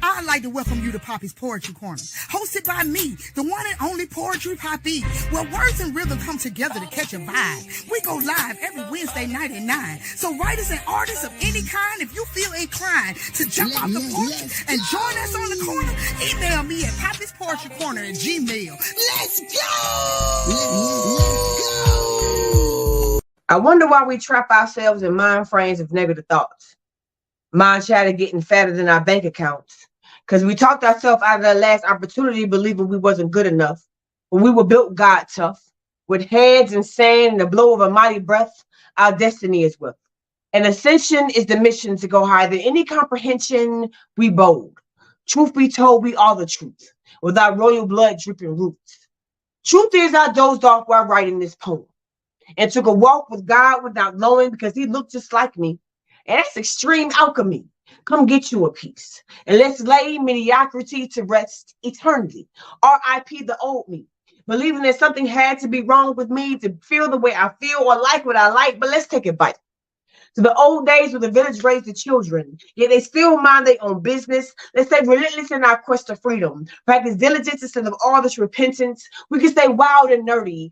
I'd like to welcome you to Poppy's Poetry Corner, hosted by me, the one and only Poetry Poppy, where words and rhythm come together to catch a vibe. We go live every Wednesday night at 9. So writers and artists of any kind, if you feel inclined to jump off the porch and join us on the corner, email me at poppysportrycorner@gmail. Let's go! I wonder why we trap ourselves in mind frames of negative thoughts. Mind chatter getting fatter than our bank accounts. Because we talked ourselves out of the last opportunity believing we wasn't good enough. When we were built God tough. With heads and sand and the blow of a mighty breath, our destiny is with. And ascension is the mission to go higher than any comprehension. We bold. Truth be told, we are the truth. With our royal blood dripping roots. Truth is, I dozed off while writing this poem. And took a walk with God without knowing because he looked just like me. And that's extreme alchemy. Come get you a piece. And let's lay mediocrity to rest eternally. R.I.P. the old me. Believing that something had to be wrong with me to feel the way I feel or like what I like. But let's take it back to the old days where the village raised the children. Yet they still mind their own business. Let's stay relentless in our quest to freedom. Practice diligence instead of all this repentance. We can stay wild and nerdy.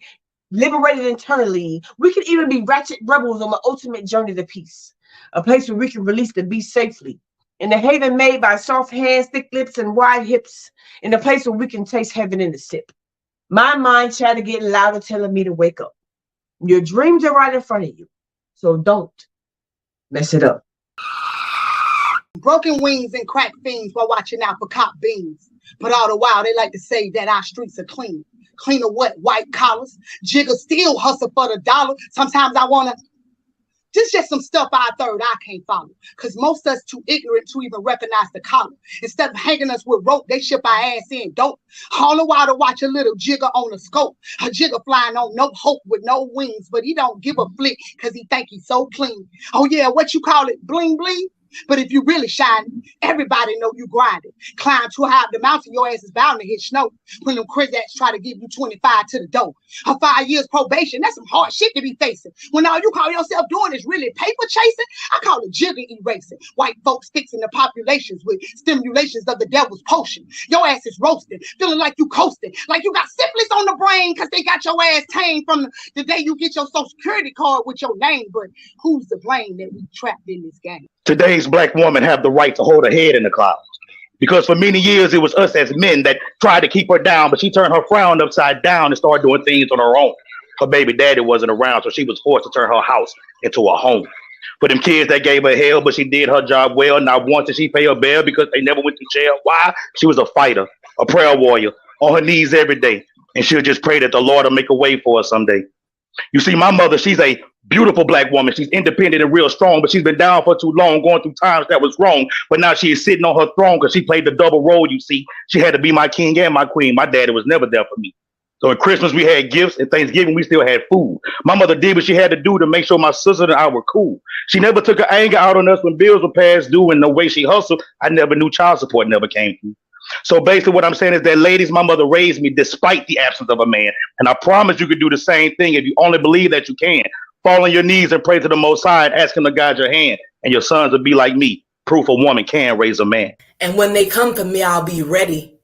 Liberated internally. We can even be ratchet rebels on the ultimate journey to peace. A place where we can release the beast safely. In a haven made by soft hands, thick lips, and wide hips. In a place where we can taste heaven in the sip. My mind chatter getting louder, telling me to wake up. Your dreams are right in front of you. So don't mess it up. Broken wings and cracked fiends while watching out for cop beans. But all the while, they like to say that our streets are clean. Cleaner what? White collars. Jigger still hustle for the dollar. Sometimes I want to. This just some stuff our third eye can't follow. Because most of us too ignorant to even recognize the collar. Instead of hanging us with rope, they ship our ass in dope. All the while to watch a little jigger on a scope. A jigger flying on no hope with no wings. But he don't give a flick because he think he's so clean. Oh yeah, what you call it? Bling bling? But if you really shine, everybody know you grinding. Climb too high up the mountain, your ass is bound to hit snow. When them crazy-acts try to give you 25 to the door. A 5 years probation, that's some hard shit to be facing. When all you call yourself doing is really paper chasing, I call it jigger erasing. White folks fixing the populations with stimulations of the devil's potion. Your ass is roasting, feeling like you coasting, like you got syphilis on the brain because they got your ass tamed from the day you get your social security card with your name. But who's to blame that we trapped in this game? Today's black woman have the right to hold her head in the clouds. Because for many years, it was us as men that tried to keep her down, but she turned her frown upside down and started doing things on her own. Her baby daddy wasn't around, so she was forced to turn her house into a home. For them kids that gave her hell, but she did her job well. Not once did she pay her bail because they never went to jail. Why? She was a fighter, a prayer warrior, on her knees every day. And she'll just pray that the Lord will make a way for her someday. You see, my mother, she's a beautiful black woman. She's independent and real strong, but she's been down for too long, going through times that was wrong. But now she is sitting on her throne because she played the double role, you see. She had to be my king and my queen. My daddy was never there for me. So at Christmas, we had gifts. At Thanksgiving, we still had food. My mother did what she had to do to make sure my sister and I were cool. She never took her anger out on us when bills were past due, and the way she hustled, I never knew child support never came through. So basically what I'm saying is that, ladies, my mother raised me despite the absence of a man. And I promise you could do the same thing if you only believe that you can. Fall on your knees and pray to the Most High and ask him to guide your hand. And your sons will be like me. Proof a woman can raise a man. And when they come for me, I'll be ready.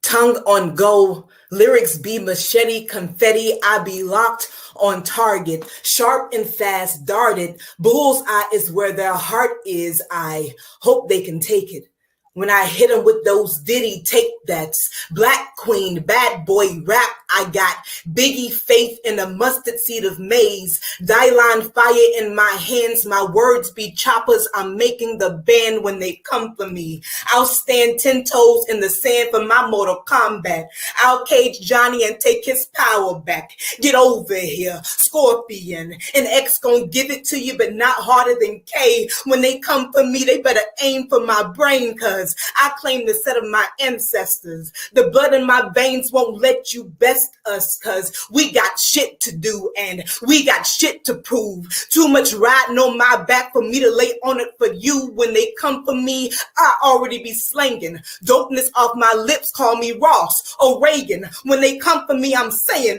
Tongue on go, lyrics be machete, confetti. I be locked on target, sharp and fast darted. Bullseye is where their heart is. I hope they can take it. When I hit him with those Diddy take bets, Black Queen, bad boy rap, I got Biggie faith in a mustard seed of maize, Dylan fire in my hands, my words be choppers, I'm making the band when they come for me. I'll stand 10 toes in the sand for my Mortal Kombat. I'll cage Johnny and take his power back. Get over here, Scorpion, and X gon' give it to you, but not harder than K. When they come for me, they better aim for my brain, cause I claim the set of my ancestors. The blood in my veins won't let you best us, cause we got shit to do and we got shit to prove. Too much riding on my back for me to lay on it for you. When they come for me, I already be slanging. Dopeness off my lips, call me Ross or Reagan. When they come for me, I'm saying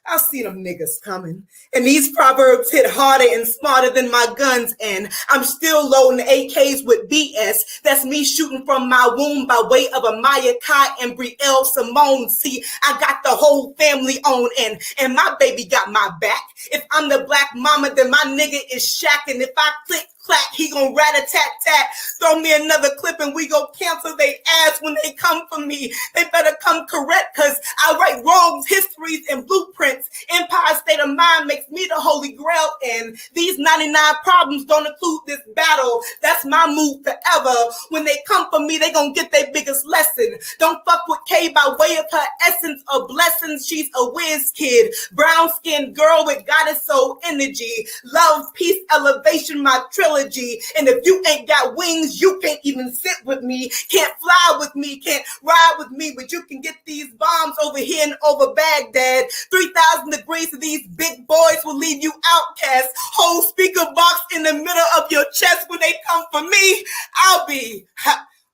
I see them niggas coming. And these proverbs hit harder and smarter than my guns. And I'm still loading AKs with BS. That's me shooting from my womb by way of Amaya Kai and Brielle Simone. See, I got the whole family on and my baby got my back. If I'm the black mama, then my nigga is Shaq. And if I click, clack, he gon' rat-a-tat-tat. Throw me another clip and we go cancel they ass when they come for me. They better come correct, cause I write wrongs, histories, and blueprints. Empire state of mind makes me the holy grail, and these 99 problems don't include this battle. That's my move forever. When they come for me, they gon' get their biggest lesson. Don't fuck with K by way of her essence of blessings. She's a whiz kid, brown-skinned girl with goddess soul energy. Love, peace, elevation, my trilogy. And if you ain't got wings, you can't even sit with me, can't fly with me, can't ride with me, but you can get these bombs over here and over Baghdad. 3,000 degrees to these big boys will leave you outcast. Whole speaker box in the middle of your chest. When they come for me, I'll be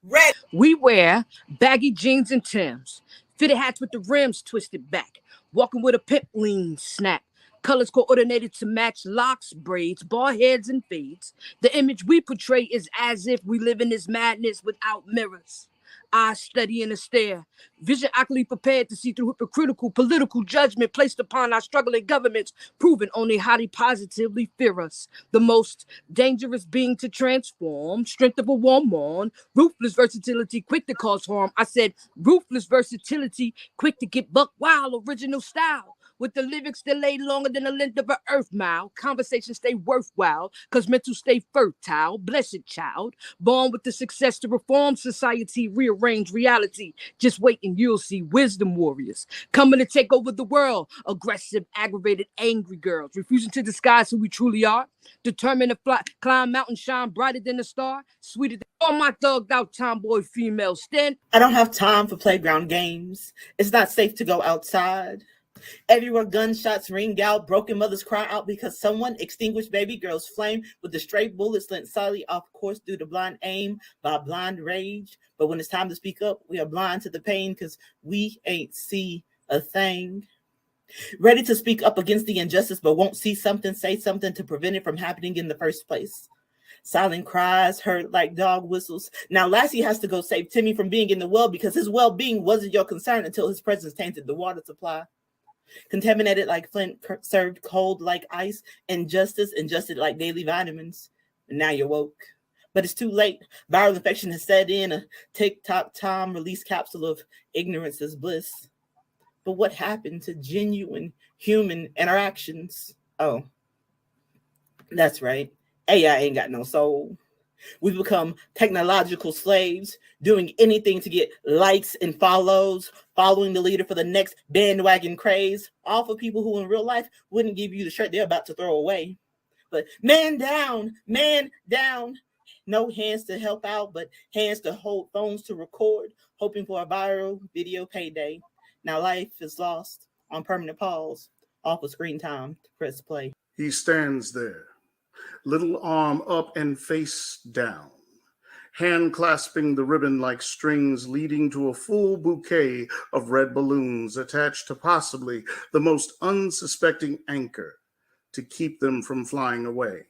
ready. We wear baggy jeans and Timbs, fitted hats with the rims twisted back, walking with a pimp lean snap. Colors coordinated to match locks, braids, bald heads, and fades. The image we portray is as if we live in this madness without mirrors. Eyes steady in a stare, vision accurately prepared to see through hypocritical political judgment placed upon our struggling governments, proving only how they positively fear us. The most dangerous being to transform, strength of a woman, ruthless versatility, quick to cause harm. I said ruthless versatility, quick to get buck wild, original style. With the lyrics that lay longer than the length of an earth mile, conversations stay worthwhile, cause mental stay fertile, blessed child, born with the success to reform society, rearrange reality. Just wait and you'll see wisdom warriors coming to take over the world. Aggressive, aggravated, angry girls, refusing to disguise who we truly are, determined to fly, climb mountains, shine brighter than a star, sweeter than all my thugged out tomboy females. Stand. I don't have time for playground games. It's not safe to go outside. Everywhere gunshots ring out, broken mothers cry out because someone extinguished baby girl's flame with the stray bullets sent silently off course due to blind aim by blind rage. But when it's time to speak up, we are blind to the pain because we ain't see a thing. Ready to speak up against the injustice, but won't see something, say something to prevent it from happening in the first place. Silent cries heard like dog whistles. Now Lassie has to go save Timmy from being in the well because his well-being wasn't your concern until his presence tainted the water supply. Contaminated like Flint, served cold like ice, injustice ingested like daily vitamins. And now you're woke. But it's too late. Viral infection has set in. A tick-tock time release capsule of ignorance is bliss. But what happened to genuine human interactions? Oh, that's right. AI ain't got no soul. We've become technological slaves, doing anything to get likes and follows, following the leader for the next bandwagon craze, all for people who in real life wouldn't give you the shirt they're about to throw away. But man down, no hands to help out, but hands to hold phones to record, hoping for a viral video payday. Now life is lost on permanent pause, off of screen time to press play. He stands there, little arm up and face down, hand clasping the ribbon like strings leading to a full bouquet of red balloons attached to possibly the most unsuspecting anchor to keep them from flying away.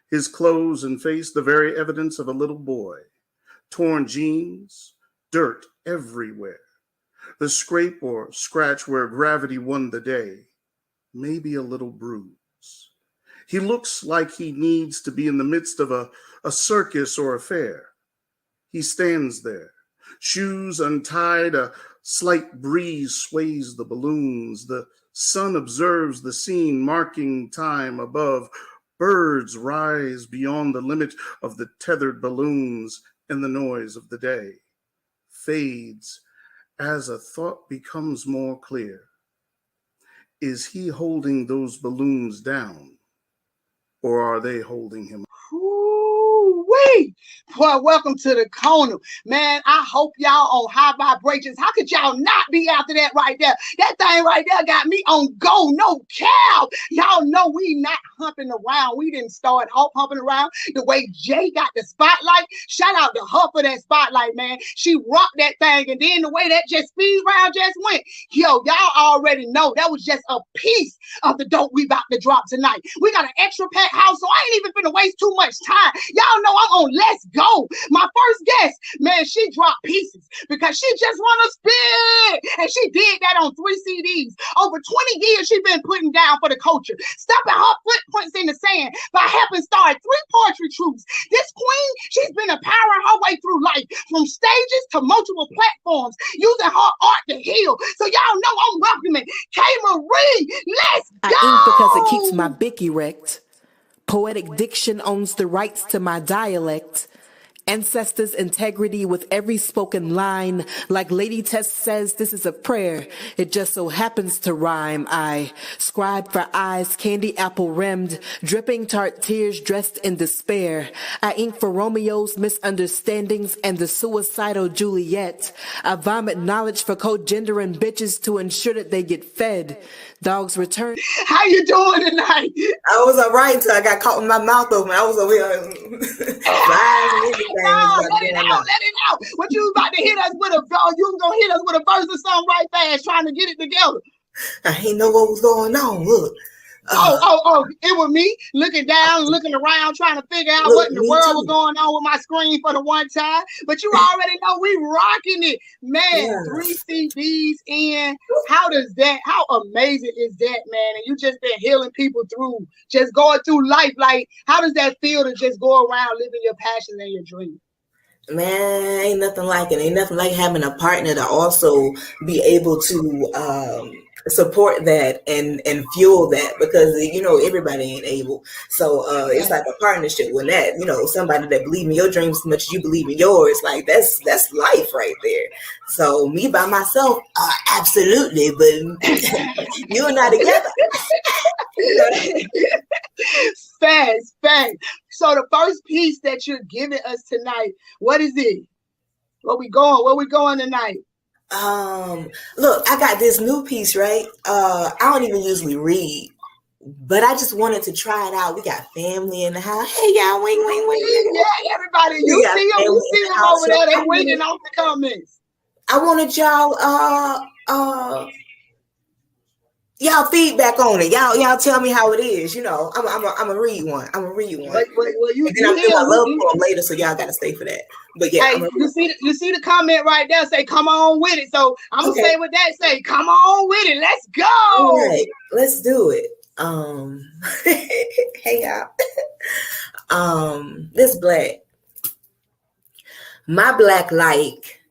His clothes and face the very evidence of a little boy, torn jeans, dirt everywhere, the scrape or scratch where gravity won the day, maybe a little bruise. He looks like he needs to be in the midst of a circus or a fair. He stands there, shoes untied, a slight breeze sways the balloons. The sun observes the scene, marking time above. Birds rise beyond the limit of the tethered balloons, and the noise of the day fades as a thought becomes more clear. Is he holding those balloons down? Or are they holding him? Ooh, wait. Well, welcome to the corner. Man, I hope y'all on high vibrations. How could y'all not be after that right there? That thing right there got me on go, no cow. Y'all know we not humping around. We didn't start humping around the way Jay got the spotlight. Shout out to her for that spotlight, man. She rocked that thing, and then the way that just speed round just went. Yo, y'all already know that was just a piece of the dope we about to drop tonight. We got an extra packed house, so I ain't even finna waste too much time. Y'all know I'm on Let's Go. My first guest, man, she dropped pieces because she just wanna spit, and she did that on 3 CDs. Over 20 years she been putting down for the culture, stepping her footprints in the sand by helping start 3 poetry troops. This queen, she's been empowering her way through life from stages to multiple platforms, using her art to heal. So y'all know I'm welcoming K. Marie. Let's go. I ink because it keeps my bick erect. Poetic diction owns the rights to my dialect. Ancestors' integrity with every spoken line. Like Lady Tess says, this is a prayer. It just so happens to rhyme. I scribe for eyes, candy apple rimmed, dripping tart tears dressed in despair. I ink for Romeo's misunderstandings and the suicidal Juliet. I vomit knowledge for co-gendering bitches to ensure that they get fed. Dogs return. How you doing tonight? I was all right until I got caught with my mouth open. I was over here. No, let it out. What you about to hit us with you was gonna hit us with a verse or something right fast, trying to get it together. I ain't know what was going on. Look. It was me looking down, looking around, trying to figure out what in the world was going on with my screen for the one time. But you already know we rocking it, man. Yeah. 3 CDs in. How amazing is that, man? And you just been healing people through just going through life. Like, how does that feel to just go around living your passions and your dreams? Man, ain't nothing like it. Ain't nothing like having a partner to also be able to support that and fuel that, because everybody ain't able. So it's like a partnership with that. Somebody that believes in your dreams as much as you believe in yours. Like that's life right there. So me by myself, absolutely, but you and I together. Facts. So the first piece that you're giving us tonight, what is it? Where we going tonight? Look, I got this new piece, right? I don't even usually read, but I just wanted to try it out. We got family in the house. Hey, y'all, wing. Yeah, everybody, you see them over there. They waiting on the comments. I wanted y'all feedback on it. Y'all tell me how it is. I'm a read one. Well, and then I'll do my love poem later, so y'all gotta stay for that. But yeah, hey, you see the comment right there say come on with it. So I'm gonna say what that say. Come on with it. Let's go. All right, let's do it. Hey y'all. This black. My black like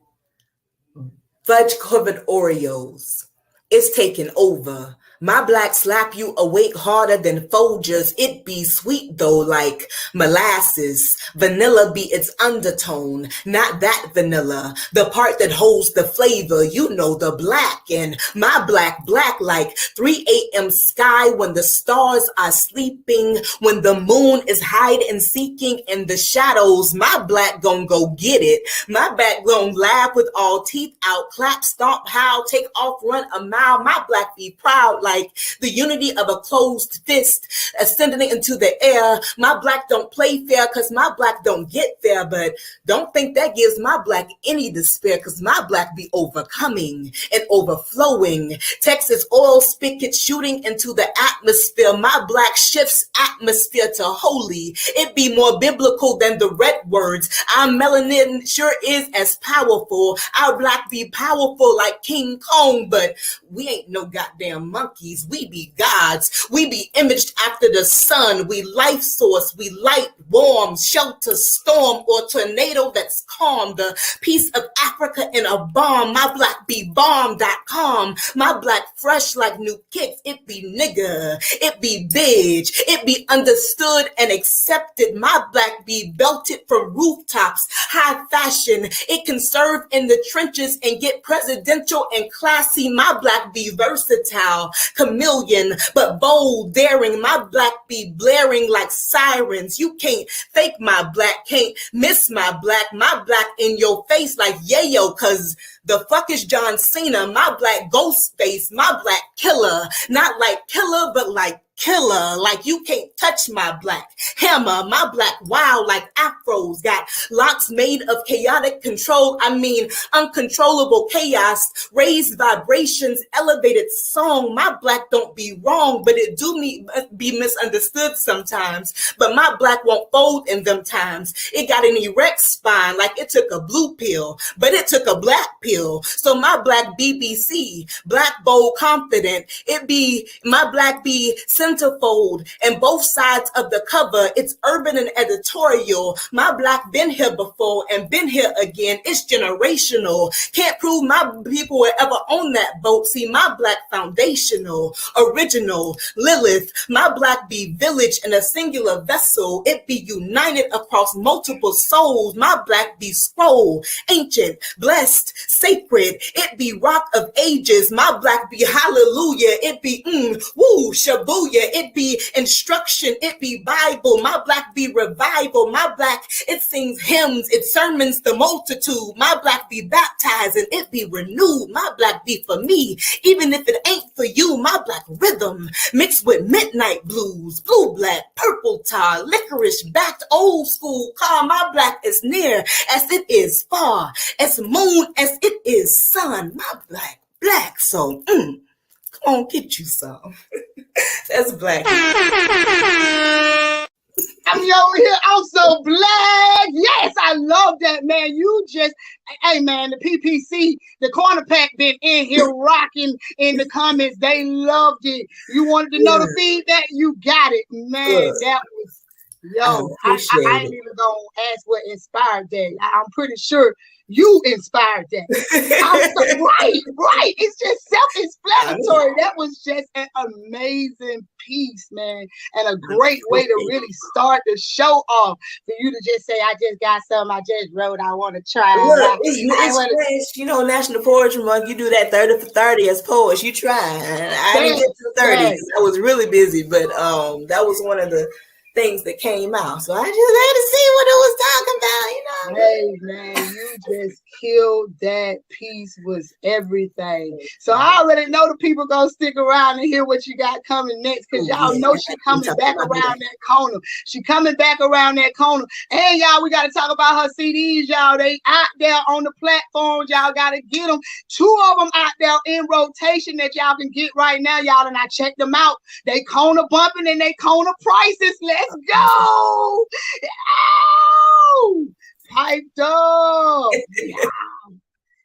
fudge covered Oreos. It's taking over. My black slap you awake harder than Folgers. It be sweet though, like molasses. Vanilla be its undertone, not that vanilla. The part that holds the flavor, the black. And my black like 3 a.m. sky when the stars are sleeping, when the moon is hide and seeking in the shadows. My black gon' go get it. My black gon' laugh with all teeth out, clap, stomp, howl, take off, run a mile. My black be proud like the unity of a closed fist ascending into the air. My black don't play fair because my black don't get there, but don't think that gives my black any despair, because my black be overcoming and overflowing. Texas oil spigot shooting into the atmosphere. My black shifts atmosphere to holy. It be more biblical than the red words. Our melanin sure is as powerful. Our black be powerful like King Kong, but we ain't no goddamn monkeys. We be gods. We be imaged after the sun. We life source. We light, warm, shelter, storm, or tornado that's calm. The piece of Africa in a bomb. My black be bomb.com. My black fresh like new kicks. It be nigga. It be bitch. It be understood and accepted. My black be belted from rooftops. High fashion. It can serve in the trenches and get presidential and classy. My black be versatile. chameleon, but bold, daring. My black be blaring like sirens. You can't fake my black, can't miss my black in your face like yayo, cause the fuck is John Cena, my black ghost face, my black killer, not like killer, but like killer, like you can't touch my black hammer, my black wild like afros, got locks made of chaotic control, I mean uncontrollable chaos, raised vibrations, elevated song. My black don't be wrong, but it do be misunderstood sometimes, but my black won't fold in them times. It got an erect spine like it took a blue pill, but it took a black pill. So my black BBC, black bold confident, it be my black be centerfold and both sides of the cover. It's urban and editorial. My black been here before and been here again. It's generational. Can't prove my people were ever on that boat. See, my black foundational, original, Lilith. My black be village in a singular vessel. It be united across multiple souls. My black be scroll, ancient, blessed, sacred. It be rock of ages. My black be hallelujah. It be woo, shabuya. It be instruction. It be Bible. My black be revival. My black, it sings hymns. It sermons the multitude. My black be baptizing. It be renewed. My black be for me. Even if it ain't for you, my black rhythm mixed with midnight blues, blue black, purple tar, licorice backed old school car. My black is near as it is far, as moon as it is sun. My black. So come on, get you some. That's black. I'm over here. I'm so black. Yes, I love that, man. You just, hey, man, the PPC, the corner pack been in here rocking in the comments. They loved it. You wanted to know the feedback? You got it, man. That was, yo, I ain't even gonna ask what inspired that. I'm pretty sure you inspired that. Right. It's just self-explanatory. That was just an amazing piece, man, and a great way to really start the show off. For you to just say, I just got something I just wrote, I want to try. Look, it's you know, National Poetry Month. You do that 30 for 30 as poets. You try. I didn't get to 30 because I was really busy, but that was one of the things that came out. So I just had to see what it was talking about, you know. Hey, man, you just killed that piece, was everything. So I already know the people gonna stick around and hear what you got coming next, because y'all know she coming back around that corner. She coming back around that corner. And y'all, we got to talk about her CDs, y'all. They out there on the platforms. Y'all got to get them. 2 of them out there in rotation that y'all can get right now, y'all. And I checked them out. They corner bumping and they corner prices. Let's go. Oh, piped up. Yeah.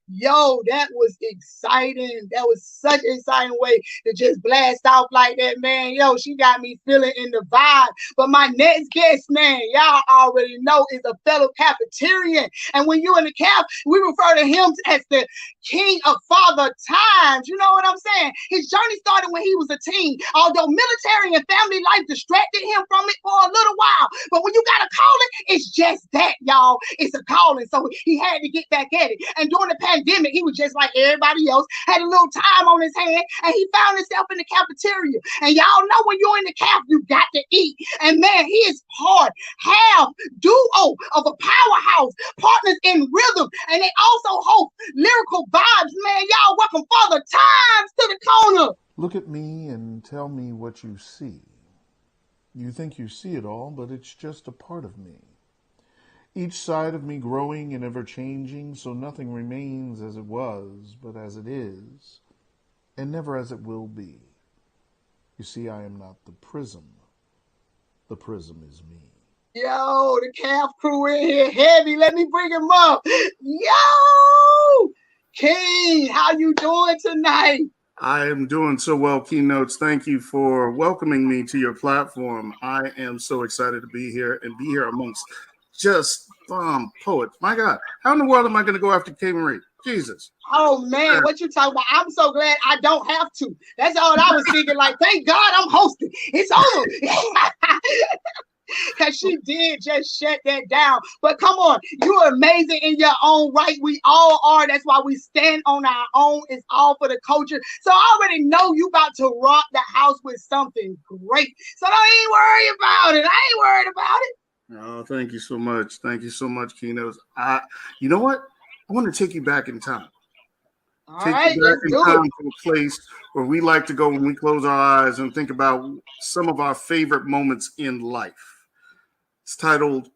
Yo, that was exciting. That was such an exciting way to just blast off like that, man. Yo, she got me feeling in the vibe. But my next guest, man, y'all already know, is a fellow cafeterian. And when you in the caf, we refer to him as the king of father times. You know what I'm saying? His journey started when he was a teen, although military and family life distracted him from it for a little while. But when you got a calling, it's just that, y'all. It's a calling. So he had to get back at it. And during the pandemic, he was just like everybody else, had a little time on his hand, and he found himself in the cafeteria. And y'all know when you're in the caf, you got to eat. And man, he is part, half duo of a powerhouse, partners in rhythm, and they also host lyrical vibes. Man, y'all, welcome Father Times to the corner. Look at me and tell me what you see. You think you see it all, but it's just a part of me. Each side of me growing and ever-changing, so nothing remains as it was, but as it is, and never as it will be. You see, I am not the prism. The prism is me. Yo, the calf crew in here heavy. Let me bring him up. Yo, King, how you doing tonight? I am doing so well, Key-Notes. Thank you for welcoming me to your platform. I am so excited to be here and be here amongst just bomb poets. My God, how in the world am I going to go after K. Marie? Jesus. Oh, man, what you talking about? I'm so glad I don't have to. That's all I was thinking. Like, thank God I'm hosting. It's over. Because she did just shut that down. But come on, you're amazing in your own right. We all are. That's why we stand on our own. It's all for the culture. So I already know you about to rock the house with something great. So don't even worry about it. I ain't worried about it. Oh, thank you so much. Thank you so much, Key-notez. You know what? I want to take you back in time. All Take right, you back let's in do time it. to a place where we like to go when we close our eyes and think about some of our favorite moments in life. It's titled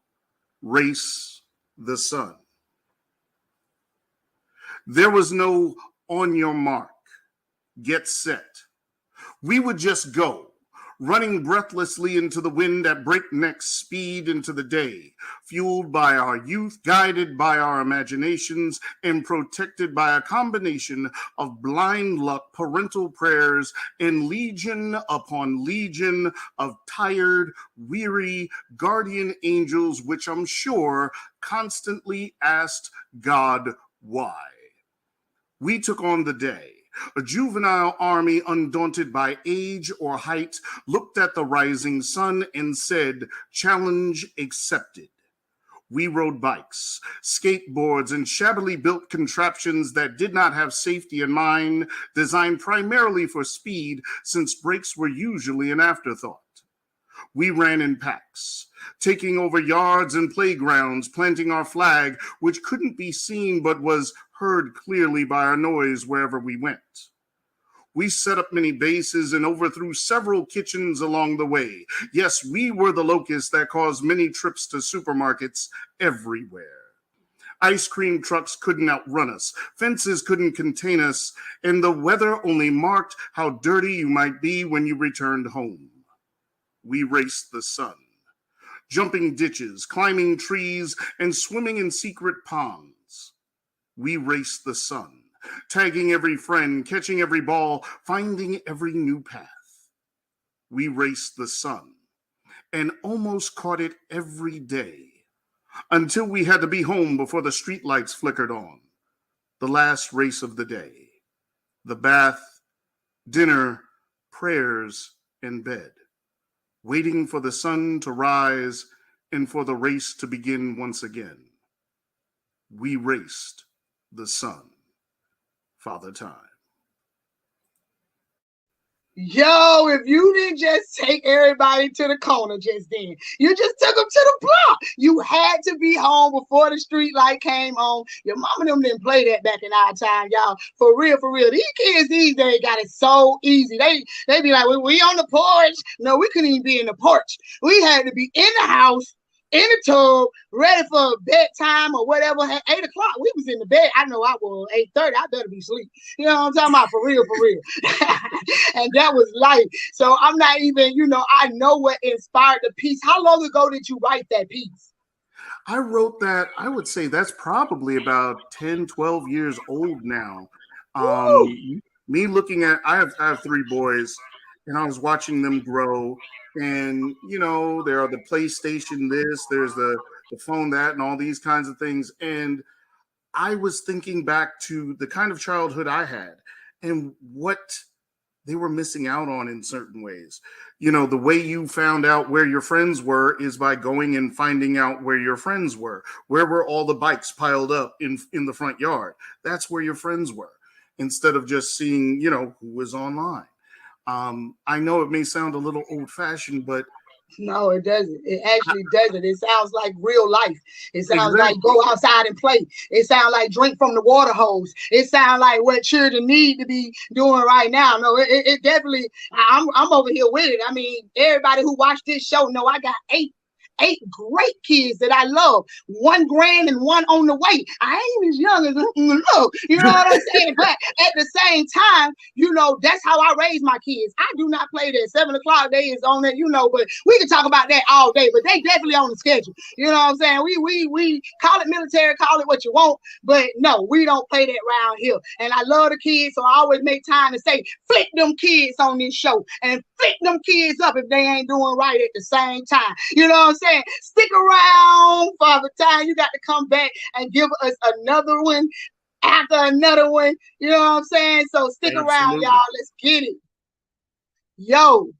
Race the Sun. There was no on your mark, get set. We would just go, running breathlessly into the wind at breakneck speed into the day, fueled by our youth, guided by our imaginations, and protected by a combination of blind luck, parental prayers, and legion upon legion of tired, weary guardian angels, which I'm sure constantly asked God why. We took on the day. A juvenile army, undaunted by age or height, looked at the rising sun and said, challenge accepted. We rode bikes, skateboards, and shabbily built contraptions that did not have safety in mind, designed primarily for speed, since brakes were usually an afterthought. We ran in packs, taking over yards and playgrounds, planting our flag, which couldn't be seen but was heard clearly by our noise wherever we went. We set up many bases and overthrew several kitchens along the way. Yes, we were the locusts that caused many trips to supermarkets everywhere. Ice cream trucks couldn't outrun us, fences couldn't contain us, and the weather only marked how dirty you might be when you returned home. We raced the sun, jumping ditches, climbing trees, and swimming in secret ponds. We raced the sun, tagging every friend, catching every ball, finding every new path. We raced the sun and almost caught it every day until we had to be home before the streetlights flickered on. The last race of the day. The bath, dinner, prayers, and bed. Waiting for the sun to rise and for the race to begin once again. We raced the sun. Father Time. Yo, if you didn't just take everybody to the corner just then, you just took them to the block. You had to be home before the street light came on. Your mama and them didn't play that back in our time, y'all. For real, for real. These kids these days got it so easy. They be like, we on the porch. No, we couldn't even be in the porch. We had to be in the house, in the tub, ready for bedtime or whatever. At 8 o'clock, we was in the bed. I know I was 8:30. I better be asleep. You know what I'm talking about? For real, for real. And that was life. So I'm not even, I know what inspired the piece. How long ago did you write that piece? I wrote that, I would say that's probably about 10, 12 years old now. Me looking at, I have 3 boys, and I was watching them grow. And, there are the PlayStation this, there's the phone that, and all these kinds of things. And I was thinking back to the kind of childhood I had and what they were missing out on in certain ways. The way you found out where your friends were is by going and finding out where your friends were. Where were all the bikes piled up in the front yard? That's where your friends were, instead of just seeing, who was online. I know it may sound a little old-fashioned, but no, it doesn't. It actually doesn't. It sounds like real life. It sounds exactly. like go outside and play. It sounds like drink from the water hose. It sounds like what children need to be doing right now. No, it definitely. I'm over here with it. I mean, everybody who watched this show know I got 8 great kids that I love. 1 grand and 1 on the way. I ain't as young as look. You know what I'm saying? But at the same time, that's how I raise my kids. I do not play that 7 o'clock day is on it, but we can talk about that all day, but they definitely on the schedule. You know what I'm saying? We call it military, call it what you want, but no, we don't play that around here. And I love the kids, so I always make time to say, flick them kids on this show and flick them kids up if they ain't doing right at the same time. You know what I'm saying? Stick around, Father Time. You got to come back and give us another one after another one. You know what I'm saying? So stick around, y'all. Let's get it. Yo,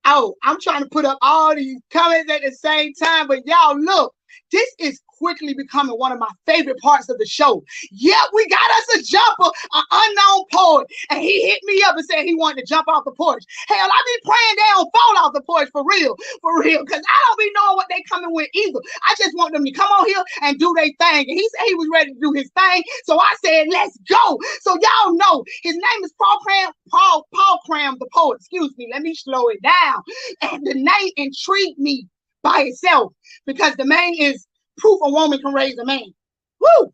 Oh, I'm trying to put up all these comments at the same time, but y'all look, this is quickly becoming one of my favorite parts of the show. Yeah, we got us a jumper, an unknown poet, and he hit me up and said he wanted to jump off the porch. Hell, I be praying they don't fall off the porch for real, because I don't be knowing what they coming with either. I just want them to come on here and do their thing, and he said he was ready to do his thing, so I said, let's go. So y'all know, his name is Paul Cram, the poet. Excuse me, let me slow it down. And the name intrigued me by itself, because the man is proof a woman can raise a man. Woo!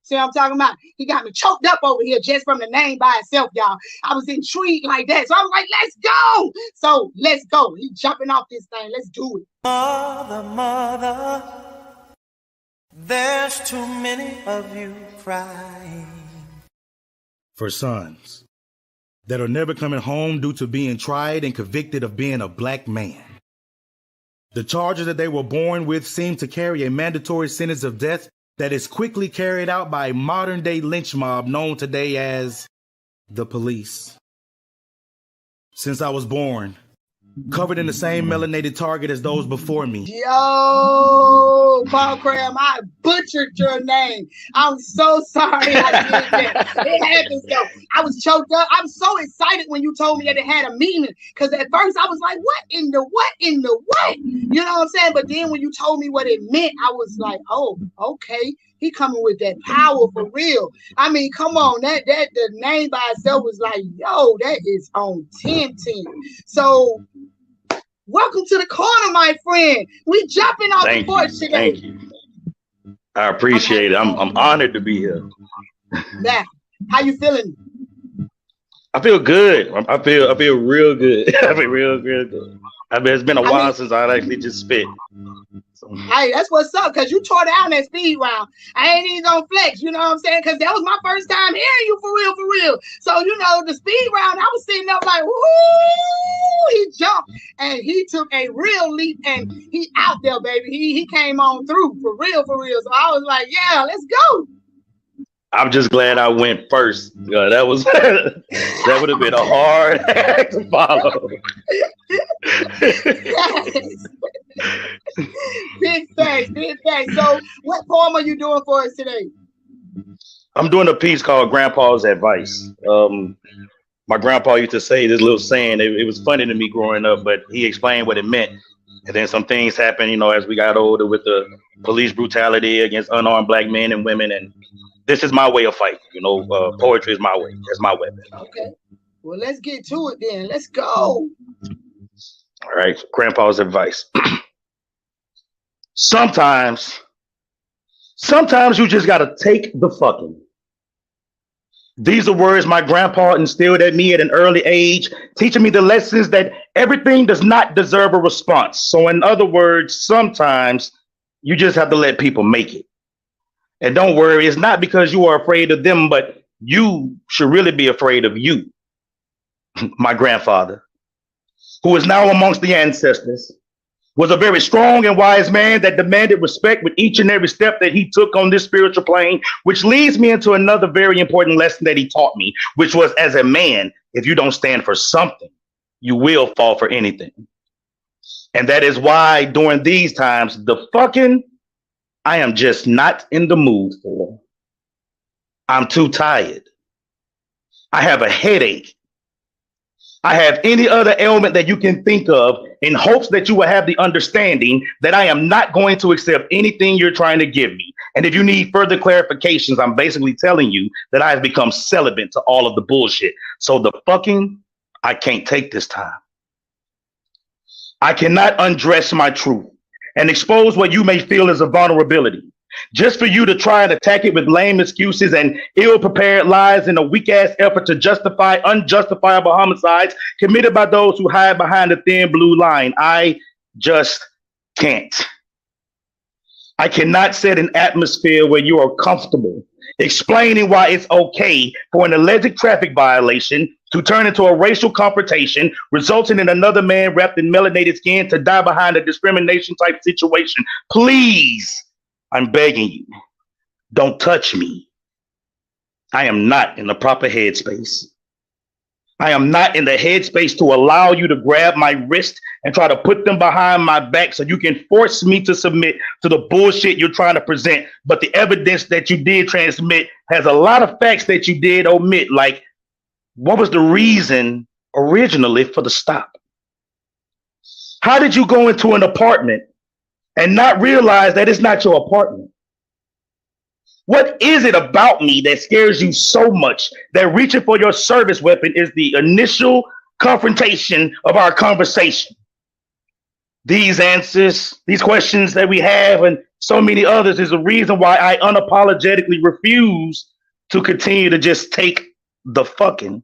See what I'm talking about? He got me choked up over here just from the name by itself, y'all. I was intrigued like that. So I was like, let's go. So let's go. He jumping off this thing. Let's do it. Mother, there's too many of you crying. For sons that are never coming home due to being tried and convicted of being a black man. The charges that they were born with seem to carry a mandatory sentence of death that is quickly carried out by a modern-day lynch mob known today as the police. Since I was born, covered in the same melanated target as those before me. Yo, Paul Cram, I butchered your name. I'm so sorry I did that. It happens though. I was choked up. I'm so excited when you told me that it had a meaning, because at first I was like, what in the what? You know what I'm saying? But then when you told me what it meant, I was like, oh, okay. He coming with that power for real. I mean, come on, that the name by itself was like, yo, that is on 10. So welcome to the corner, my friend. We jumping off the porch today. Thank you. I appreciate it. I'm honored to be here. Now, how you feeling? I feel good. I feel real good. I feel real good. I mean, it's been a while since I actually just spit. So. Hey, that's what's up, because you tore down that speed round. I ain't even gonna flex, you know what I'm saying? Because that was my first time hearing you for real. So, you know, the speed round, I was sitting up like, whoo, he jumped and he took a real leap and he out there, baby. He came on through for real. So I was like, yeah, let's go. I'm just glad I went first. That was that would have been a hard act to follow. Yes. Big thanks. So what poem are you doing for us today? I'm doing a piece called Grandpa's Advice. My grandpa used to say this little saying. It was funny to me growing up, but he explained what it meant. And then some things happened, you know, as we got older with the police brutality against unarmed black men and women. And this is my way of fighting. You know, poetry is my way. That's my weapon. Okay. Well, let's get to it then. Let's go. All right. Grandpa's Advice. Sometimes you just got to take the fucking. These are words my grandpa instilled at me at an early age, teaching me the lessons that everything does not deserve a response. So in other words, sometimes you just have to let people make it. And don't worry, it's not because you are afraid of them, but you should really be afraid of you. My grandfather, who is now amongst the ancestors, was a very strong and wise man that demanded respect with each and every step that he took on this spiritual plane, which leads me into another very important lesson that he taught me, which was, as a man, if you don't stand for something, you will fall for anything. And that is why during these times, the fucking I am just not in the mood for. I'm too tired. I have a headache. I have any other ailment that you can think of in hopes that you will have the understanding that I am not going to accept anything you're trying to give me. And if you need further clarifications, I'm basically telling you that I have become celibate to all of the bullshit. So the fucking, I can't take this time. I cannot undress my truth and expose what you may feel as a vulnerability, just for you to try and attack it with lame excuses and ill-prepared lies in a weak-ass effort to justify unjustifiable homicides committed by those who hide behind the thin blue line. I just can't. I cannot set an atmosphere where you are comfortable explaining why it's okay for an alleged traffic violation to turn into a racial confrontation, resulting in another man wrapped in melanated skin to die behind a discrimination type situation. Please, I'm begging you, don't touch me. I am not in the proper headspace. I am not in the headspace to allow you to grab my wrist and try to put them behind my back so you can force me to submit to the bullshit you're trying to present. But the evidence that you did transmit has a lot of facts that you did omit. Like, what was the reason originally for the stop? How did you go into an apartment and not realize that it's not your apartment? What is it about me that scares you so much that reaching for your service weapon is the initial confrontation of our conversation? These answers, these questions that we have, and so many others is the reason why I unapologetically refuse to continue to just take the fucking.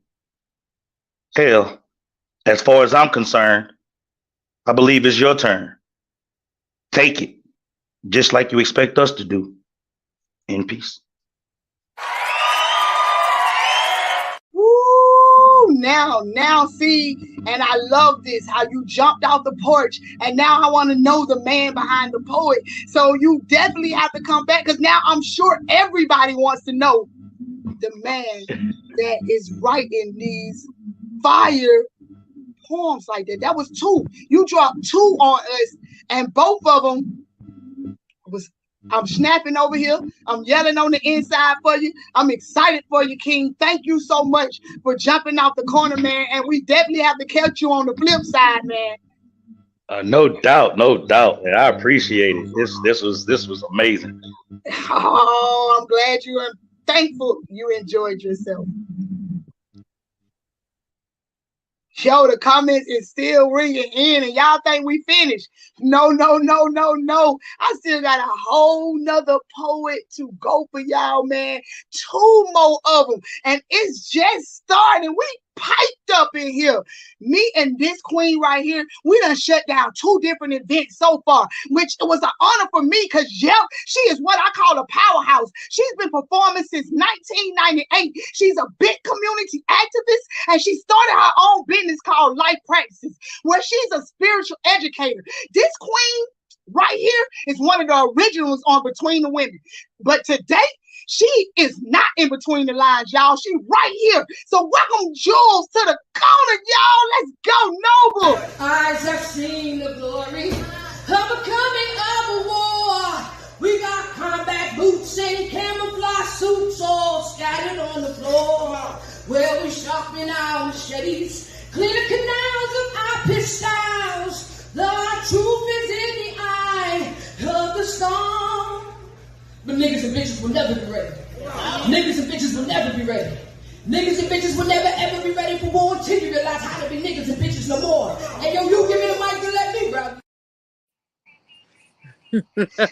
Hell, as far as I'm concerned, I believe it's your turn. Take it, just like you expect us to do. In peace. Woo! Now, see, and I love this, how you jumped off the porch, and now I want to know the man behind the poet. So you definitely have to come back, because now I'm sure everybody wants to know the man that is writing these fire poems like that. That was 2. You dropped 2 on us, and both of them was. I'm snapping over here. I'm yelling on the inside for you. I'm excited for you, King. Thank you so much for jumping out the corner, man. And we definitely have to catch you on the flip side, man. No doubt, no doubt. And I appreciate it. This was amazing. Oh, I'm glad you are thankful you enjoyed yourself. Yo, the comments is still ringing in, and y'all think we finished. No. I still got a whole nother poet to go for y'all, man. 2 more of them, and it's just starting. We piped up in here. Me and this queen right here, we done shut down 2 different events so far, which was an honor for me because, yeah, she is what I call a powerhouse. She's been performing since 1998. She's a big community activist, and she started her own business called Life Practices, where she's a spiritual educator. This queen right here is one of the originals on Between the Women. But today, she is not in between the lines, y'all. She right here. So welcome Jules to the corner, y'all. Let's go, Noble. Eyes have seen the glory of a coming of a war. We got combat boots and camouflage suits all scattered on the floor. Where we sharpen our machetes, clear the canals of our pistols. The truth is in the eye of the storm. But niggas and bitches will never be ready. Niggas and bitches will never be ready. Niggas and bitches will never ever be ready for war until you realize how to be niggas and bitches no more. Hey, yo, you give me the mic to let me, bro.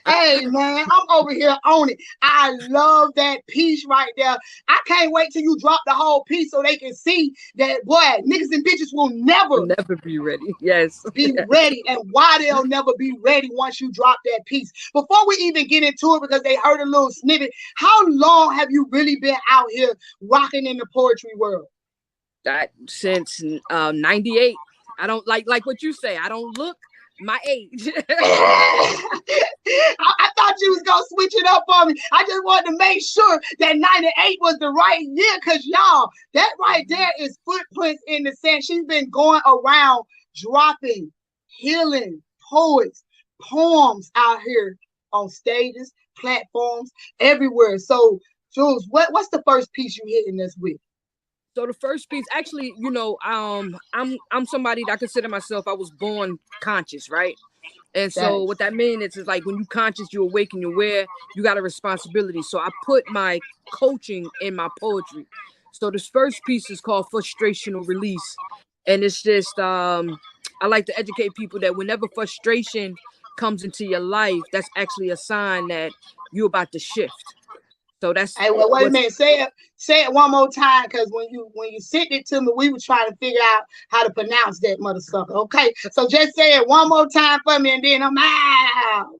Hey, man, I'm over here on it. I love that piece right there. I can't wait till you drop the whole piece so they can see that, boy, niggas and bitches will never be ready. Yes. Be ready, and why they'll never be ready once you drop that piece. Before we even get into it, because they heard a little snippet, how long have you really been out here rocking in the poetry world? Since 98. I don't like what you say. I don't look my age. I thought you was gonna switch it up on me. I just wanted to make sure that 98 was the right year, because y'all, that right there is footprints in the sand. She's been going around dropping healing poets, poems out here on stages, platforms, everywhere. So Jules, what's the first piece you hitting us with? So the first piece, actually, you know, I'm somebody that I consider myself, I was born conscious, right? And so what that means is like when you conscious, you awake and you're aware, you got a responsibility. So I put my coaching in my poetry. So this first piece is called Frustrational Release. And it's just, I like to educate people that whenever frustration comes into your life, that's actually a sign that you're about to shift. So that's. Hey, well, wait a minute. Say it one more time, because when you sent it to me, we were trying to figure out how to pronounce that mother sucker. Okay, so just say it one more time for me, and then I'm out.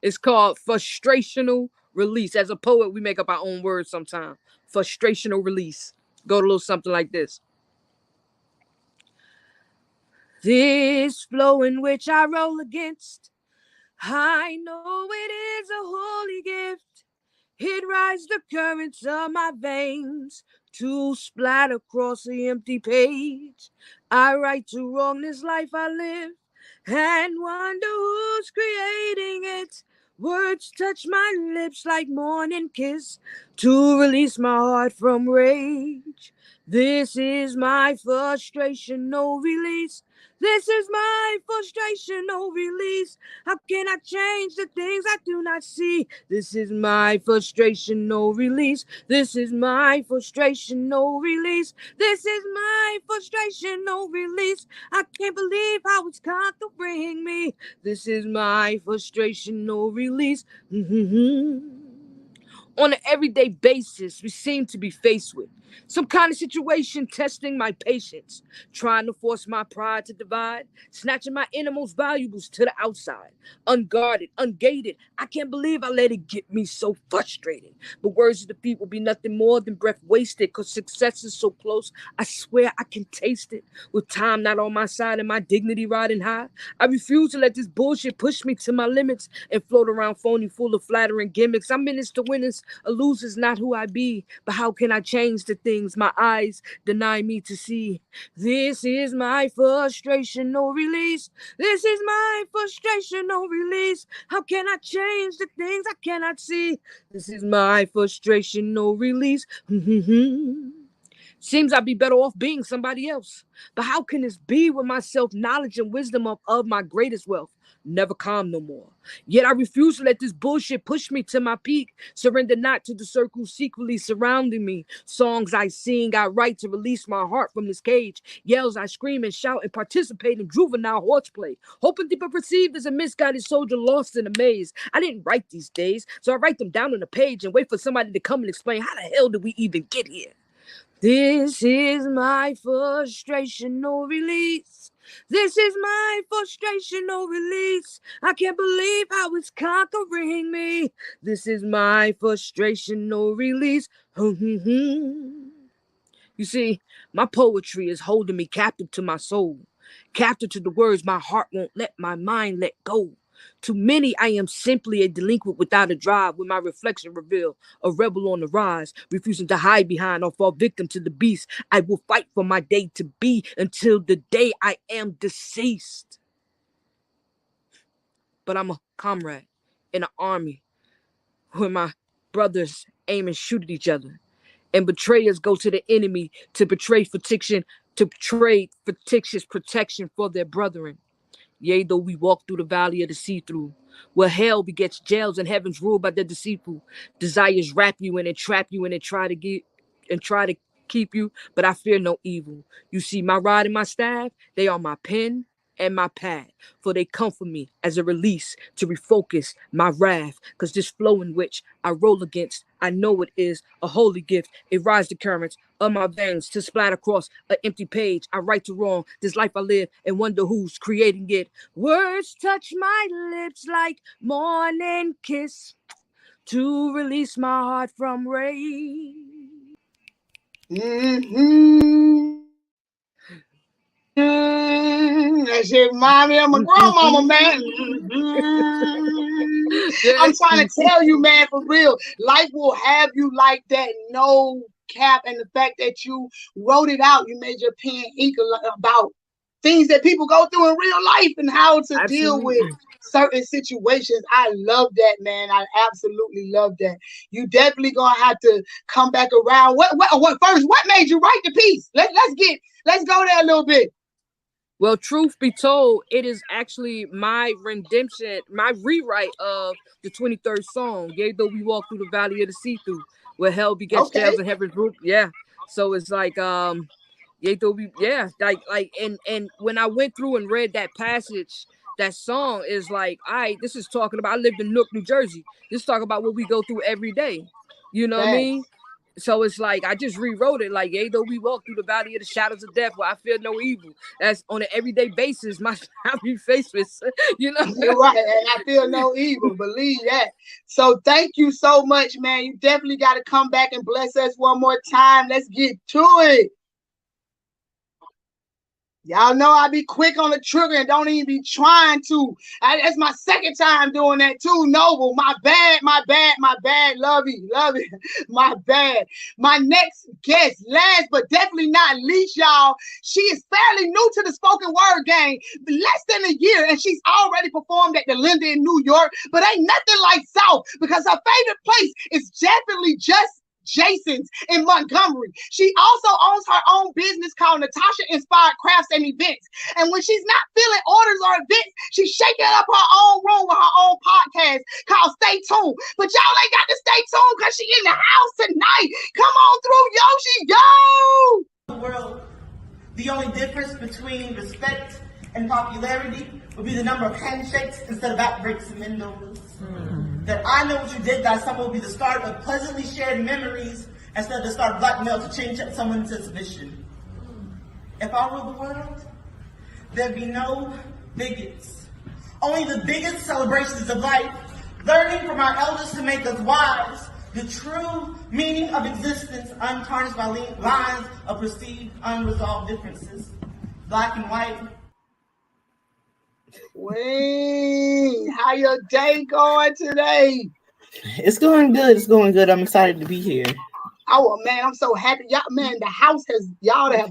It's called Frustrational Release. As a poet, we make up our own words sometimes. Frustrational Release. Go to a little something like this. This flow in which I roll against, I know it is a holy gift. It rides the currents of my veins to splatter across the empty page. I right to wrong this life I live and wonder who's creating it. Words touch my lips like morning kiss to release my heart from rage. This is my frustration, no release. This is my frustration, no release. How can I change the things I do not see? This is my frustration, no release. This is my frustration, no release. This is my frustration, no release. I can't believe how it's conquering me. This is my frustration, no release. On an everyday basis, we seem to be faced with some kind of situation testing my patience, trying to force my pride to divide, snatching my innermost valuables to the outside, unguarded, ungated. I can't believe I let it get me so frustrated. But words of defeat will be nothing more than breath wasted, because success is so close, I swear I can taste it. With time not on my side and my dignity riding high, I refuse to let this bullshit push me to my limits and float around phony full of flattering gimmicks. I'm in this to winners, a loser's not who I be, but how can I change the things my eyes deny me to see? This is my frustration, no release. This is my frustration, no release. How can I change the things I cannot see? This is my frustration, no release. Seems I'd be better off being somebody else. But how can this be when my self-knowledge and wisdom of my greatest wealth never calm no more? Yet I refuse to let this bullshit push me to my peak. Surrender not to the circles secretly surrounding me. Songs I sing, I write to release my heart from this cage. Yells I scream and shout and participate in juvenile horseplay. Hoping to be perceived as a misguided soldier lost in a maze. I didn't write these days, so I write them down on a page and wait for somebody to come and explain how the hell did we even get here? This is my frustration, no release. This is my frustration, no release. I can't believe how it's conquering me. This is my frustration, no release. You see, my poetry is holding me captive to my soul, captive to the words my heart won't let my mind let go. To many, I am simply a delinquent without a drive, with my reflection revealed, a rebel on the rise, refusing to hide behind or fall victim to the beast. I will fight for my day to be until the day I am deceased. But I'm a comrade in an army where my brothers aim and shoot at each other, and betrayers go to the enemy to betray fictitious protection for their brethren. Yea, though we walk through the valley of the see-through, where hell begets jails and heaven's ruled by the deceitful. Desires wrap you in and trap you in and try to keep you, but I fear no evil. You see, my rod and my staff, they are my pen and my pad, for they comfort me as a release to refocus my wrath, because this flow in which I roll against, I know it is a holy gift. It rises the currents of my veins to splatter across an empty page. I right to wrong this life I live and wonder who's creating it. Words touch my lips like morning kiss to release my heart from rage. That shit remind me of my grandmama, man. I'm trying to tell you, man, for real, life will have you like that, no cap. And the fact that you wrote it out, you made your pen ink about things that people go through in real life and how to deal with certain situations. I love that, man. I absolutely love that. You definitely gonna have to come back around. What first? What made you write the piece? Let's go there a little bit. Well, truth be told, it is actually my redemption, my rewrite of the 23rd song, Yea, Though We Walk Through the Valley of the See-Through, where hell begets jails and heaven's roof. Yeah. So it's like, Yea, though we, yeah, and when I went through and read that passage, that song is like, all right, this is talking about, I lived in Newark, New Jersey. This is talking about what we go through every day. You know what I mean? So it's like, I just rewrote it like, yea, though we walk through the valley of the shadows of death, where I fear no evil. That's on an everyday basis, I be faced with, you know? You're right, and I feel no evil, believe that. So thank you so much, man. You definitely got to come back and bless us one more time. Let's get to it. Y'all know I be quick on the trigger and don't even be trying to. That's my second time doing that too, Noble. My bad. Love you. My bad. My next guest, last but definitely not least, y'all, she is fairly new to the spoken word game. Less than a year, and she's already performed at the Linda in New York, but ain't nothing like South because her favorite place is definitely just Jason's in Montgomery. She also owns her own business called Natasha Inspired Crafts and Events. And when she's not filling orders or events, she's shaking up her own room with her own podcast called Stay Tuned. But y'all ain't got to stay tuned because she in the house tonight. Come on through, Yoshi, yo! The world, the only difference between respect and popularity would be the number of handshakes instead of outbreaks and windows. That I know what you did, that someone will be the start of pleasantly shared memories instead of the start of blackmail to change someone into submission. If I ruled the world, there'd be no bigots. Only the biggest celebrations of life, learning from our elders to make us wise, the true meaning of existence untarnished by lines of perceived unresolved differences. Black and white. Wayne, how your day going today? It's going good. I'm excited to be here. Oh man, I'm so happy. Y'all, man, the house has y'all have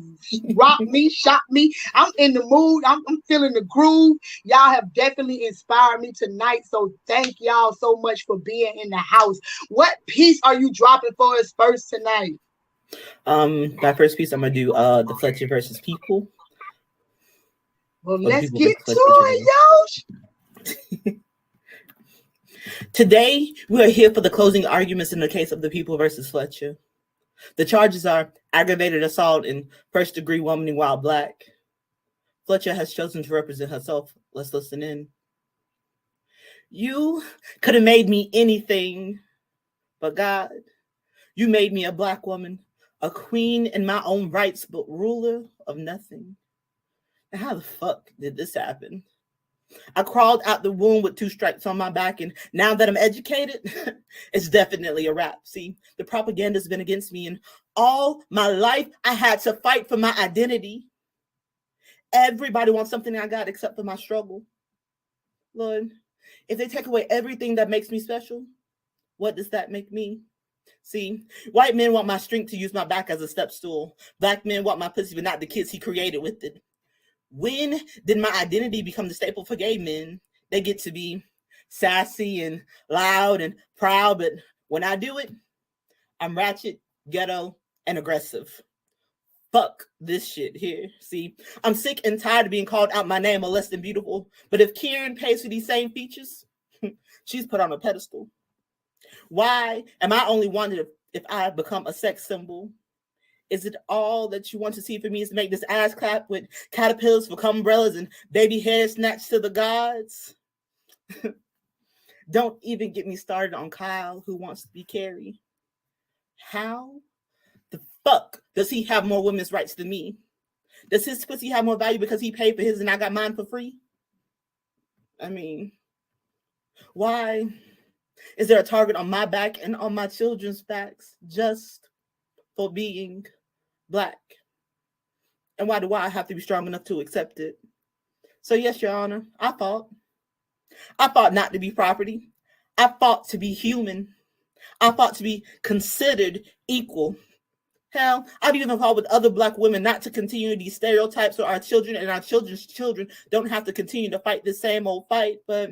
rocked me, shocked me. I'm in the mood. I'm feeling the groove. Y'all have definitely inspired me tonight. So thank y'all so much for being in the house. What piece are you dropping for us first tonight? My first piece I'm gonna do the Fletcher versus People. Well, let's get to it, Yosh. Today, we are here for the closing arguments in the case of the People versus Fletcher. The charges are aggravated assault and first-degree womaning while black. Fletcher has chosen to represent herself. Let's listen in. You could have made me anything, but God, you made me a black woman, a queen in my own rights, but ruler of nothing. How the fuck did this happen? I crawled out the womb with 2 stripes on my back, and now that I'm educated, it's definitely a wrap. See, the propaganda's been against me, and all my life I had to fight for my identity. Everybody wants something I got except for my struggle. Lord, if they take away everything that makes me special, what does that make me? See, white men want my strength to use my back as a step stool. Black men want my pussy, but not the kids he created with it. When did my identity become the staple for gay men? They get to be sassy and loud and proud, but when I do it, I'm ratchet, ghetto, and aggressive. Fuck this shit here. See, I'm sick and tired of being called out my name or less than beautiful, but if Kieran pays for these same features, she's put on a pedestal. Why am I only wanted if I become a sex symbol? Is it all that you want to see for me is to make this ass clap with caterpillars for umbrellas and baby hair snatched to the gods? Don't even get me started on Kyle, who wants to be Carrie. How the fuck does he have more women's rights than me? Does his pussy have more value because he paid for his and I got mine for free? I mean, why is there a target on my back and on my children's backs just for being black? And why do I have to be strong enough to accept it? So yes, Your Honor, I fought. I fought not to be property. I fought to be human. I fought to be considered equal. Hell, I've even fought with other black women not to continue these stereotypes so our children and our children's children don't have to continue to fight the same old fight. But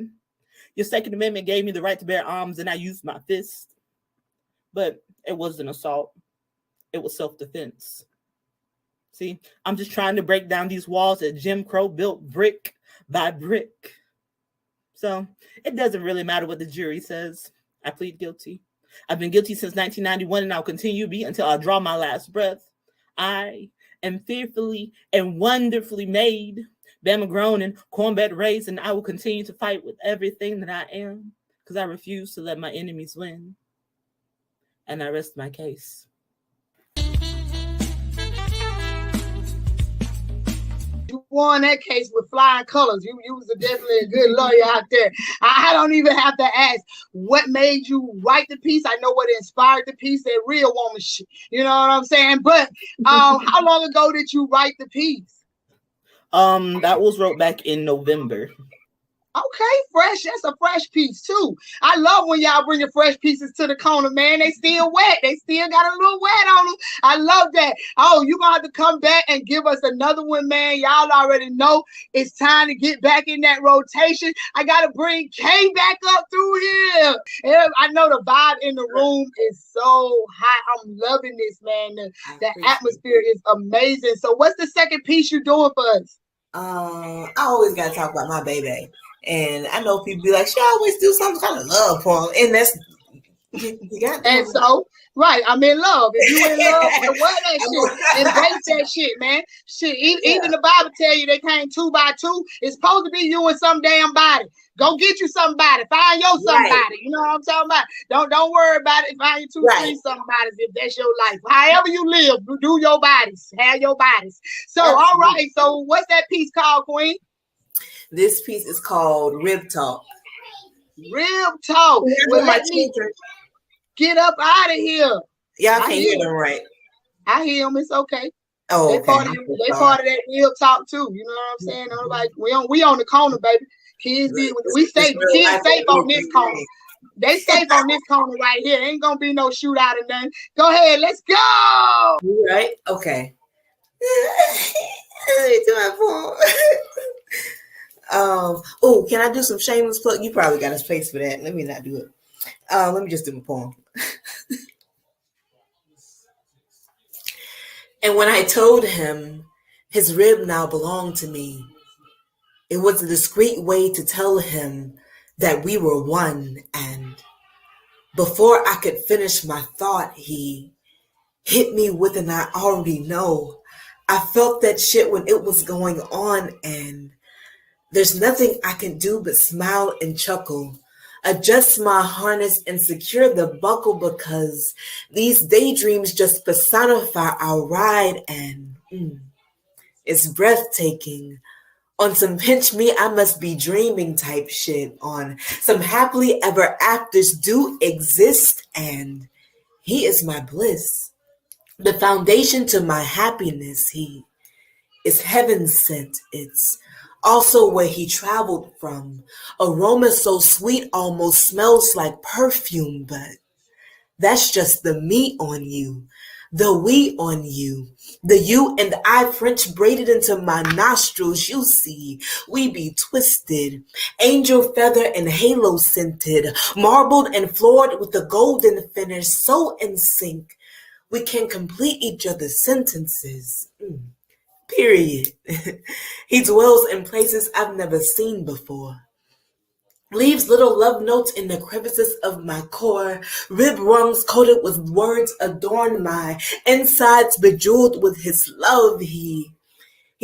your Second Amendment gave me the right to bear arms and I used my fist. But it wasn't assault. It was self-defense. See, I'm just trying to break down these walls that Jim Crow built brick by brick. So it doesn't really matter what the jury says. I plead guilty. I've been guilty since 1991 and I'll continue to be until I draw my last breath. I am fearfully and wonderfully made, Bama grown and cornbread raised, and I will continue to fight with everything that I am because I refuse to let my enemies win. And I rest my case. You won that case with flying colors. You was definitely a good lawyer out there. I don't even have to ask what made you write the piece. I know what inspired the piece, that real woman shit. You know what I'm saying? But how long ago did you write the piece? That was wrote back in November. Okay, fresh. That's a fresh piece too. I love when y'all bring your fresh pieces to the corner, man. They still wet. They still got a little wet on them. I love that. Oh, you gonna have to come back and give us another one, man. Y'all already know it's time to get back in that rotation. I gotta bring Kay back up through here. And I know the vibe in the room is so high. I'm loving this, man. The atmosphere is amazing. So, what's the second piece you're doing for us? I always gotta talk about my baby. And I know people be like, she always do some kind of love poem. And that's you got and so right, I'm in love. If you in love, wear that shit. Embrace that shit, man. Shit, even the Bible tell you they came 2 by 2. It's supposed to be you and some damn body. Go get you somebody. Find your somebody. Right. You know what I'm talking about? Don't worry about it. Find you 2, 3 somebodies if that's your life. However you live, do your bodies. Have your bodies. So all right. So what's that piece called, Queen? This piece is called Rib Talk. Rib Talk. Well, let me get up out of here. Y'all can't hear them, right? I hear them. It's okay. Oh, they part of that real talk too. You know what I'm saying? I'm like, we on the corner, baby. Kids, we safe. Kids safe on this corner. They safe on this corner right here. Ain't gonna be no shootout or nothing. Go ahead, let's go. You right? Okay. To my phone. Oh, can I do some shameless plug? You probably got a space for that. Let me not do it. Let me just do my poem. And when I told him his rib now belonged to me, it was a discreet way to tell him that we were one. And before I could finish my thought, he hit me with an I already know. I felt that shit when it was going on, and there's nothing I can do but smile and chuckle, adjust my harness and secure the buckle, because these daydreams just personify our ride, and it's breathtaking. On some pinch me, I must be dreaming type shit. On some happily ever afters do exist, and he is my bliss. The foundation to my happiness, he is heaven sent. It's also where he traveled from. Aroma so sweet almost smells like perfume, but that's just the me on you, the we on you, the you and I French braided into my nostrils. You see, we be twisted, angel feather and halo scented, marbled and floored with the golden finish, so in sync, we can complete each other's sentences. Period. He dwells in places I've never seen before. Leaves little love notes in the crevices of my core. Rib rungs coated with words adorn my insides, bejeweled with his love. He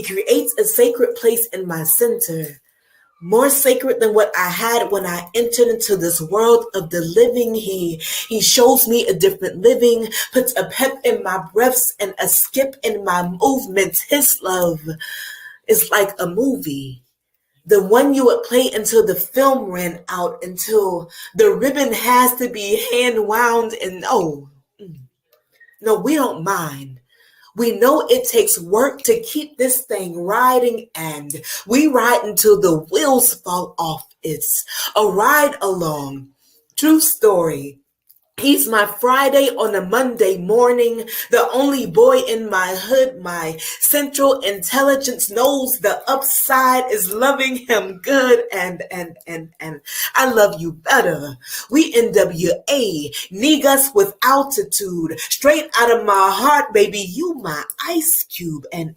creates a sacred place in my center. More sacred than what I had when I entered into this world of the living. He shows me a different living, puts a pep in my breaths and a skip in my movements. His love is like a movie, the one you would play until the film ran out, until the ribbon has to be hand wound. And no, we don't mind. We know it takes work to keep this thing riding, and we ride until the wheels fall off. It's a ride along. True story. He's my Friday on a Monday morning, the only boy in my hood. My central intelligence knows the upside is loving him good, and I love you better. We NWA, niggas with altitude, straight out of my heart, baby, you my ice cube, and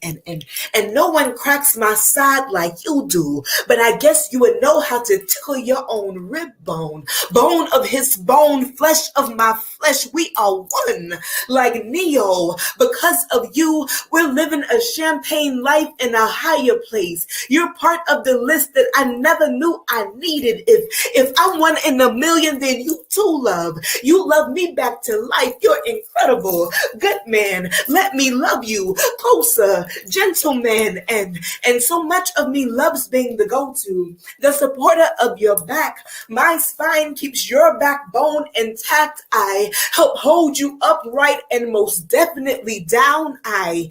no one cracks my side like you do, but I guess you would know how to tickle your own rib bone, bone of his bone, flesh of my flesh. We are one, like Neo. Because of you, we're living a champagne life in a higher place. You're part of the list that I never knew I needed. If I'm one in a million, then you too, love. You love me back to life. You're incredible. Good man, let me love you closer. Gentleman, and so much of me loves being the go-to, the supporter of your back. My spine keeps your backbone intact. I help hold you upright and most definitely down. I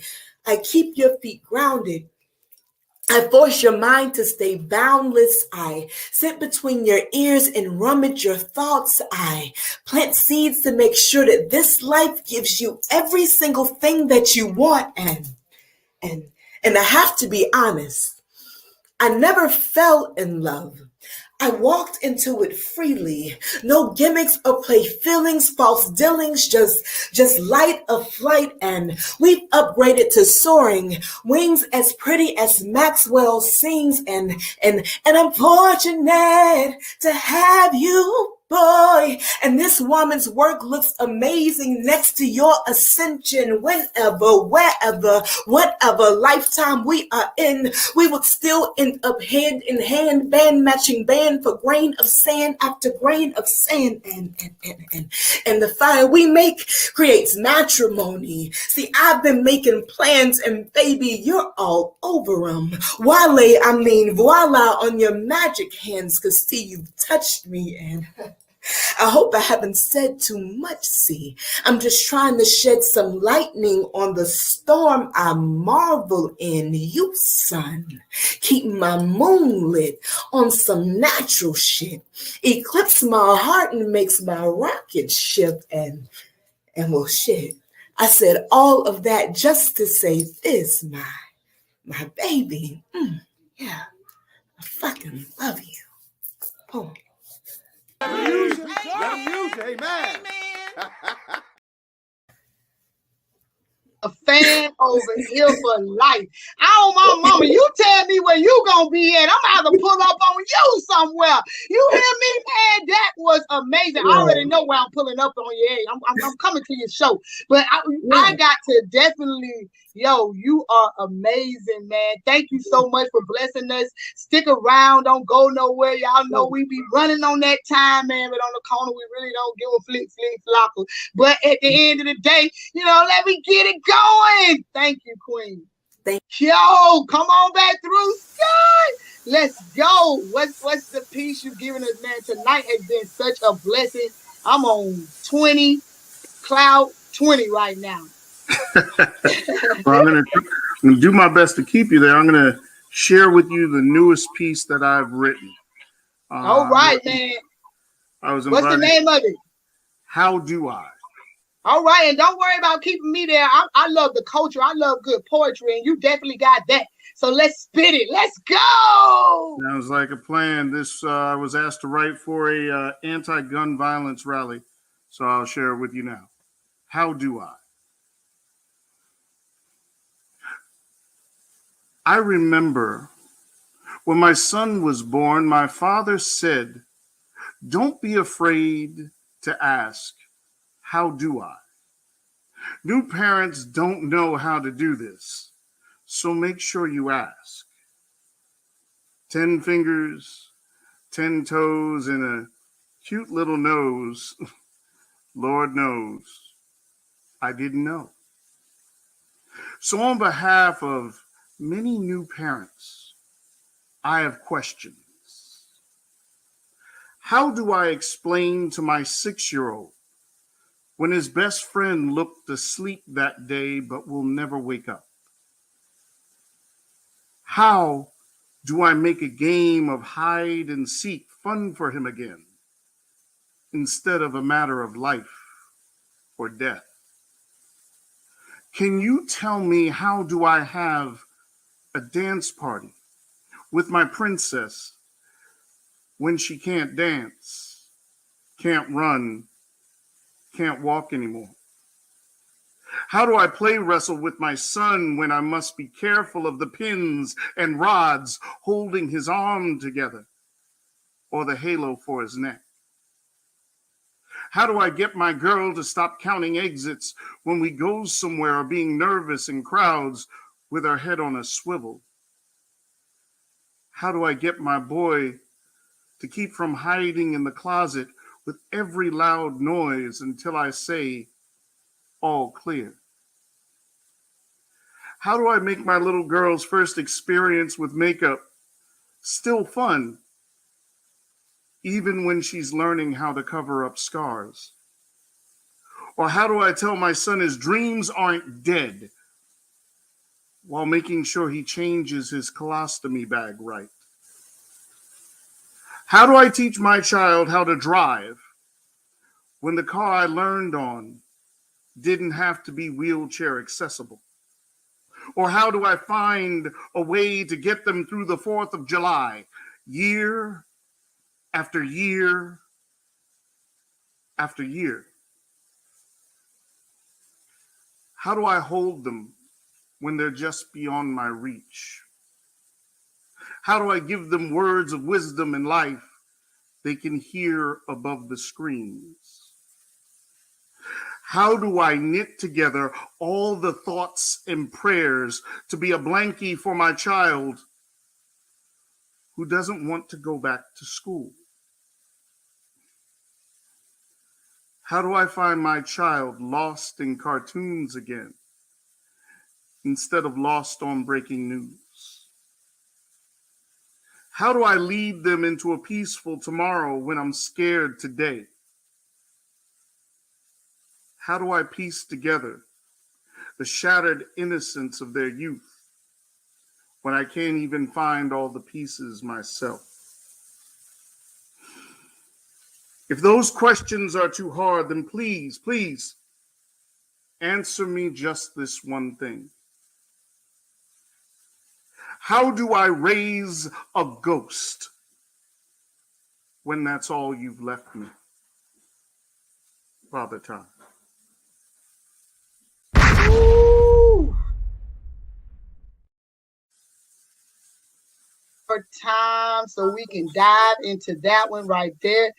keep your feet grounded. I force your mind to stay boundless. I sit between your ears and rummage your thoughts. I plant seeds to make sure that this life gives you every single thing that you want. And I have to be honest, I never fell in love. I walked into it freely. No gimmicks or play feelings, false dealings, just light of flight. And we've upgraded to soaring, wings as pretty as Maxwell sings. And I'm fortunate to have you, boy. And this woman's work looks amazing next to your ascension. Whenever, wherever, whatever lifetime we are in, we would still end up hand in hand, band matching band for grain of sand after grain of sand. And the fire we make creates matrimony. See, I've been making plans, and baby, you're all over them. Voila on your magic hands, cause see, you've touched me, and I hope I haven't said too much, see. I'm just trying to shed some lightning on the storm I marvel in. You, son, keep my moon lit on some natural shit. Eclipse my heart and makes my rocket ship. And well, shit. I said all of that just to say this, my baby. Yeah, I fucking love you. Boom. Amen. A fan over here for life. My mama, you tell me where you gonna be at. I'm gonna have to pull up on you somewhere. You hear me, man? That was amazing. I already know where I'm pulling up on you. I'm coming to your show. But I got to definitely, you are amazing, man. Thank you so much for blessing us. Stick around, don't go nowhere. Y'all know we be running on that time, man, but on the corner, we really don't give a flip, flopper. But at the end of the day, let me get it going. Thank you, Queen. Come on back through, Sky. Let's go. What's the piece you've given us, man? Tonight has been such a blessing. I'm on 20, cloud 20 right now. Well, I'm going to do my best to keep you there. I'm going to share with you the newest piece that I've written. All right, man. What's the name of it? How Do I? All right, and don't worry about keeping me there. I love the culture. I love good poetry, and you definitely got that. So let's spit it. Let's go. Sounds like a plan. I was asked to write for a anti-gun violence rally, so I'll share it with you now. How do I? I remember when my son was born, my father said, "Don't be afraid to ask, how do I?" New parents don't know how to do this, so make sure you ask. 10 fingers, 10 toes, and a cute little nose. Lord knows, I didn't know. So on behalf of many new parents, I have questions. How do I explain to my 6-year-old when his best friend looked asleep that day but will never wake up? How do I make a game of hide and seek fun for him again instead of a matter of life or death? Can you tell me, how do I have a dance party with my princess when she can't dance, can't run, can't walk anymore? How do I play wrestle with my son when I must be careful of the pins and rods holding his arm together or the halo for his neck? How do I get my girl to stop counting exits when we go somewhere or being nervous in crowds with her head on a swivel? How do I get my boy to keep from hiding in the closet with every loud noise until I say, all clear? How do I make my little girl's first experience with makeup still fun, even when she's learning how to cover up scars? Or how do I tell my son his dreams aren't dead, while making sure he changes his colostomy bag right? How do I teach my child how to drive when the car I learned on didn't have to be wheelchair accessible? Or how do I find a way to get them through the 4th of July, year after year after year? How do I hold them when they're just beyond my reach? How do I give them words of wisdom and life they can hear above the screens? How do I knit together all the thoughts and prayers to be a blankie for my child who doesn't want to go back to school? How do I find my child lost in cartoons again instead of lost on breaking news? How do I lead them into a peaceful tomorrow when I'm scared today? How do I piece together the shattered innocence of their youth when I can't even find all the pieces myself? If those questions are too hard, then please, please answer me just this one thing. How do I raise a ghost when that's all you've left me? Father Time. Time so we can dive into that one right there.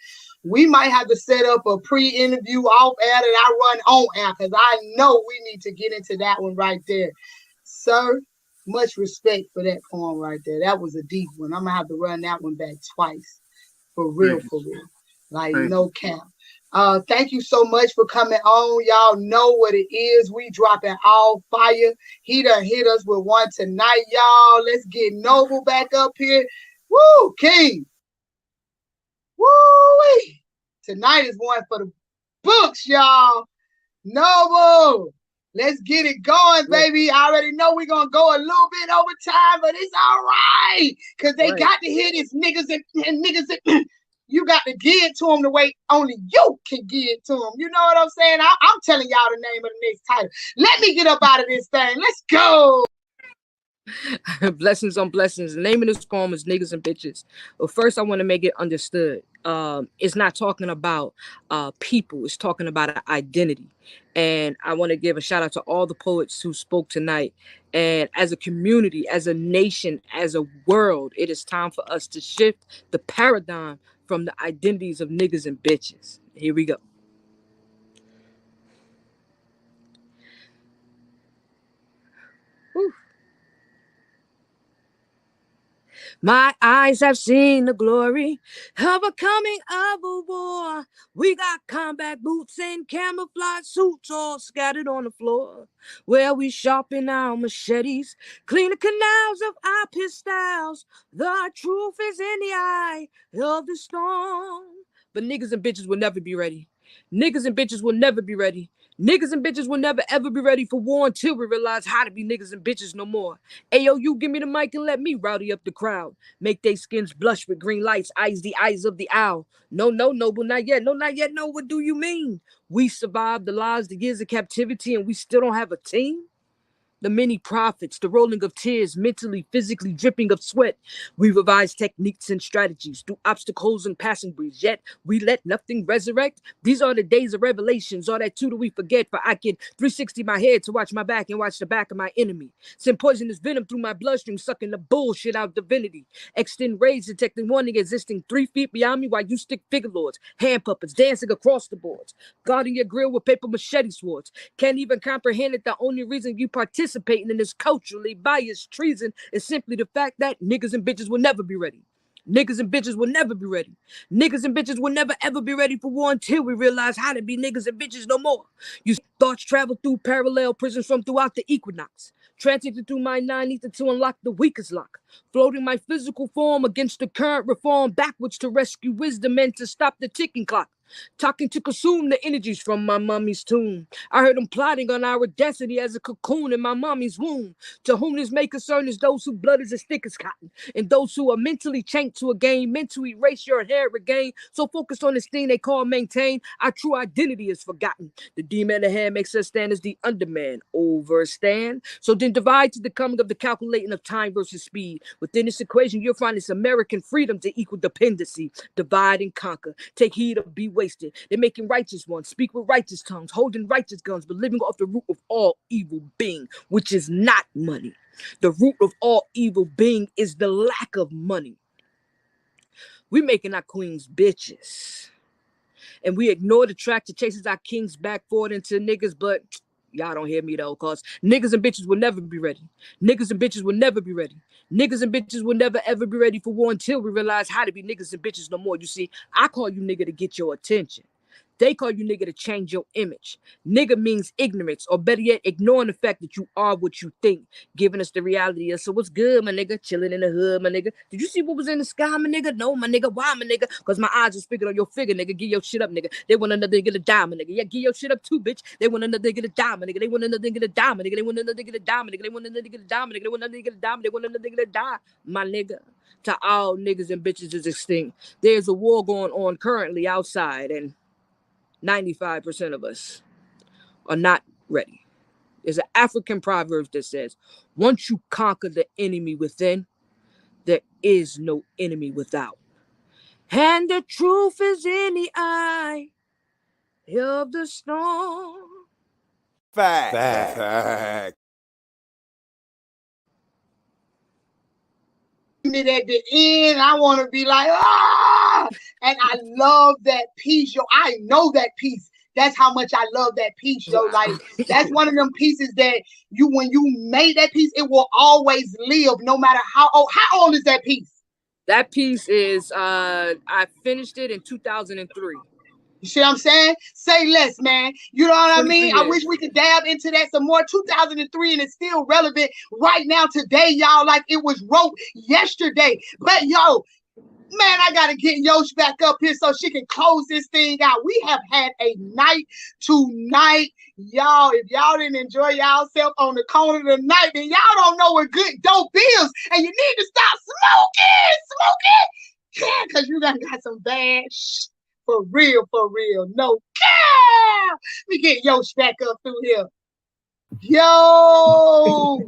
We might have to set up a pre-interview off air that I run on air because I know we need to get into that one right there. Sir, much respect for that poem right there. That was a deep one. I'm gonna have to run that one back twice. For real, for real. Like no cap. Thank you so much for coming on. Y'all know what it is. We dropping all fire. He done hit us with one tonight, y'all. Let's get Noble back up here. Woo, King. Woo-wee. Tonight is one for the books, y'all. Noble. Let's get it going, baby. I already know we're going to go a little bit over time, but it's all right. Because they got to hear this niggas and niggas and you got to give it to them the way only you can give it to them. You know what I'm saying? I'm telling y'all the name of the next title. Let me get up out of this thing. Let's go. Blessings on blessings. The name of this poem is Niggas and Bitches. But first, I want to make it understood. It's not talking about people. It's talking about an identity. And I want to give a shout out to all the poets who spoke tonight. And as a community, as a nation, as a world, it is time for us to shift the paradigm from the identities of niggas and bitches. Here we go. Whew. My eyes have seen the glory of a coming of a war. We got combat boots and camouflage suits all scattered on the floor, where we sharpen our machetes, clean the canals of our pistols. The truth is in the eye of the storm. But niggas and bitches will never be ready. Niggas and bitches will never be ready. Niggas and bitches will never ever be ready for war until we realize how to be niggas and bitches no more. Ayo, you give me the mic and let me rowdy up the crowd. Make they skins blush with green lights, eyes the eyes of the owl. No, Noble, not yet. No, not yet. No, what do you mean? We survived the lies, the years of captivity, and we still don't have a team? The many prophets, the rolling of tears, mentally, physically dripping of sweat. We revise techniques and strategies through obstacles and passing breeze, yet we let nothing resurrect. These are the days of revelations, all that too do we forget, for I can 360 my head to watch my back and watch the back of my enemy. Send poisonous venom through my bloodstream, sucking the bullshit out divinity. Extend rage, detecting warning existing 3 feet beyond me while you stick figure lords, hand puppets, dancing across the boards, guarding your grill with paper machete swords. Can't even comprehend that the only reason you participating in this culturally biased treason is simply the fact that niggas and bitches will never be ready. Niggas and bitches will never be ready. Niggas and bitches will never ever be ready for war until we realize how to be niggas and bitches no more. You thoughts travel through parallel prisons from throughout the equinox, transiting through my 9 ether to unlock the weakest lock, floating my physical form against the current reform backwards to rescue wisdom and to stop the ticking clock. talking to consume the energies from my mommy's tomb. I heard them plotting on our destiny as a cocoon in my mommy's womb. To whom this may concern is those whose blood is as thick as cotton, and those who are mentally chained to a game, meant to erase your inherent gain. So focused on this thing they call maintain, our true identity is forgotten. The demon at the hand makes us stand as the underman, overstand. So then divide to the coming of the calculating of time versus speed. Within this equation, you'll find this American freedom to equal dependency. Divide and conquer. Take heed or be wasted. They're making righteous ones, speak with righteous tongues, holding righteous guns, but living off the root of all evil being, which is not money. The root of all evil being is the lack of money. We making our queens bitches. And we ignore the track that chases our kings back forward into niggas, but y'all don't hear me though, cause niggas and bitches will never be ready. Niggas and bitches will never be ready. Niggas and bitches will never ever be ready for war until we realize how to be niggas and bitches no more. You see, I call you nigga to get your attention. They call you nigga to change your image. Nigga means ignorance, or better yet, ignoring the fact that you are what you think, giving us the reality of, so what's good, my nigga? Chilling in the hood, my nigga. Did you see what was in the sky, my nigga? No, my nigga. Why, my nigga? Because my eyes are speaking on your figure, nigga. Give your shit up, nigga. They want another nigga to die, my nigga. Yeah, give your shit up too, bitch. They want another nigga to die, my nigga. They want another nigga to die, my nigga. They want another nigga to die, my nigga. They want another nigga to die, my nigga. They want another nigga to die, they want another nigga to die, my nigga. To all niggas and bitches is extinct. There's a war going on currently outside, and 95% of us are not ready. There's an African proverb that says, once you conquer the enemy within, there is no enemy without. And the truth is in the eye of the storm. Fact. At the end, I want to be like, ah! And I love that piece, yo. I know that piece. That's how much I love that piece, yo. Like, that's one of them pieces that when you made that piece, it will always live, no matter how old. How old is that piece? That piece is, I finished it in 2003. You see what I'm saying? Say less, man. You know what I mean? I wish we could dab into that some more. 2003, and it's still relevant right now today, y'all, like it was wrote yesterday. But, yo, man, I got to get Yosh back up here so she can close this thing out. We have had a night tonight. Y'all, if y'all didn't enjoy y'allself on the corner tonight, then y'all don't know what good dope is. And you need to stop smoking. Yeah, because you done got some bad shit. For real, no care. We get Yosh back up through here. Yo,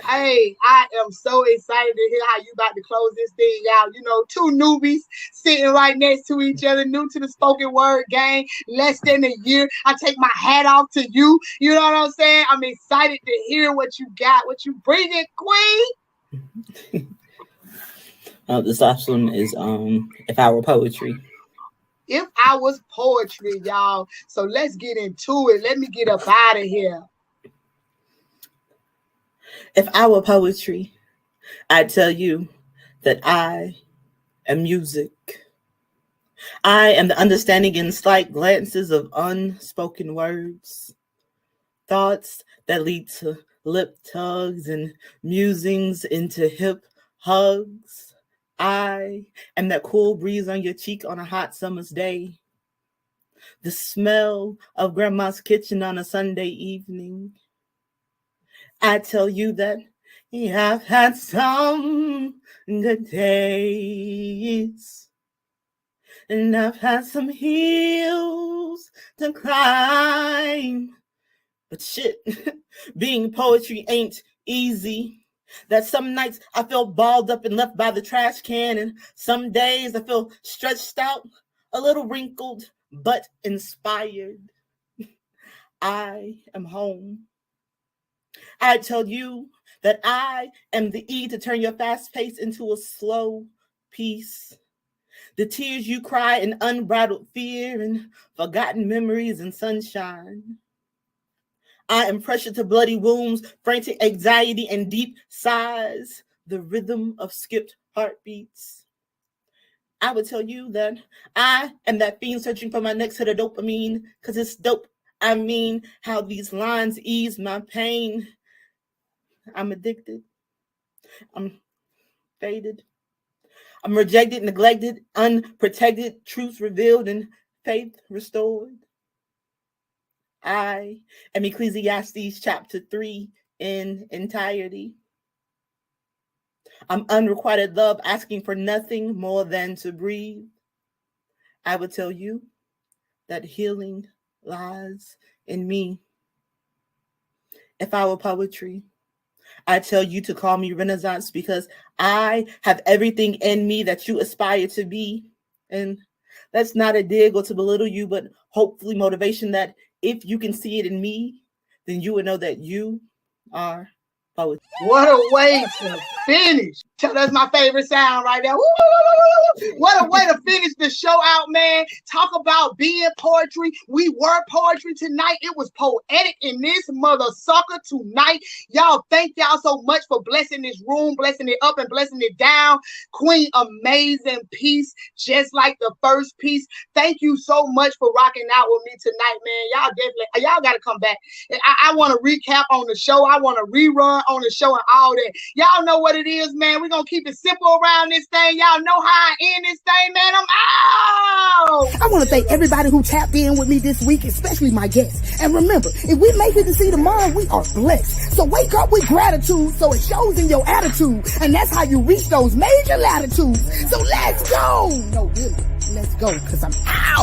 hey, I am so excited to hear how you about to close this thing out. You know, two newbies sitting right next to each other, new to the spoken word game, less than a year. I take my hat off to you. You know what I'm saying? I'm excited to hear what you got, what you bringing, Queen. This last one is If I Were Poetry. If I Was Poetry, y'all. So let's get into it. Let me get up out of here. If I were poetry, I'd tell you that I am music. I am the understanding in slight glances of unspoken words, thoughts that lead to lip tugs and musings into hip hugs. I am that cool breeze on your cheek on a hot summer's day, the smell of grandma's kitchen on a Sunday evening. I tell you that I've had some good days, and I've had some hills to climb. But shit, being poetry ain't easy. That some nights I feel balled up and left by the trash can, and some days I feel stretched out, a little wrinkled, but inspired. I am home. I tell you that I am the E to turn your fast pace into a slow peace. The tears you cry in unbridled fear and forgotten memories and sunshine. I am pressure to bloody wounds, frantic anxiety and deep sighs, the rhythm of skipped heartbeats. I would tell you that I am that fiend searching for my next hit of dopamine, because it's dope. I mean, how these lines ease my pain. I'm addicted. I'm faded. I'm rejected, neglected, unprotected, truths revealed and faith restored. I am Ecclesiastes chapter 3 in entirety. I'm unrequited love, asking for nothing more than to breathe. I would tell you that healing lies in me. If I were poetry, I tell you to call me Renaissance because I have everything in me that you aspire to be. And that's not a dig or to belittle you, but hopefully motivation that if you can see it in me, then you would know that you are poetry. What a way to finish. That's my favorite sound right there. Woo! What a way to finish the show out, man. Talk about being poetry. We were poetry tonight. It was poetic in this mother sucker tonight. Y'all, thank y'all so much for blessing this room, blessing it up and blessing it down. Queen, amazing piece, just like the first piece. Thank you so much for rocking out with me tonight, man. Y'all got to come back. I want to recap on the show. I want to rerun on the show and all that. Y'all know what it is, man. We're going to keep it simple around this thing. Y'all know how I end this thing, man. I'm out. I want to thank everybody who tapped in with me this week, especially my guests. And remember, if we make it to see tomorrow, we are blessed. So wake up with gratitude so it shows in your attitude. And that's how you reach those major latitudes. So let's go. No, really, let's go because I'm out.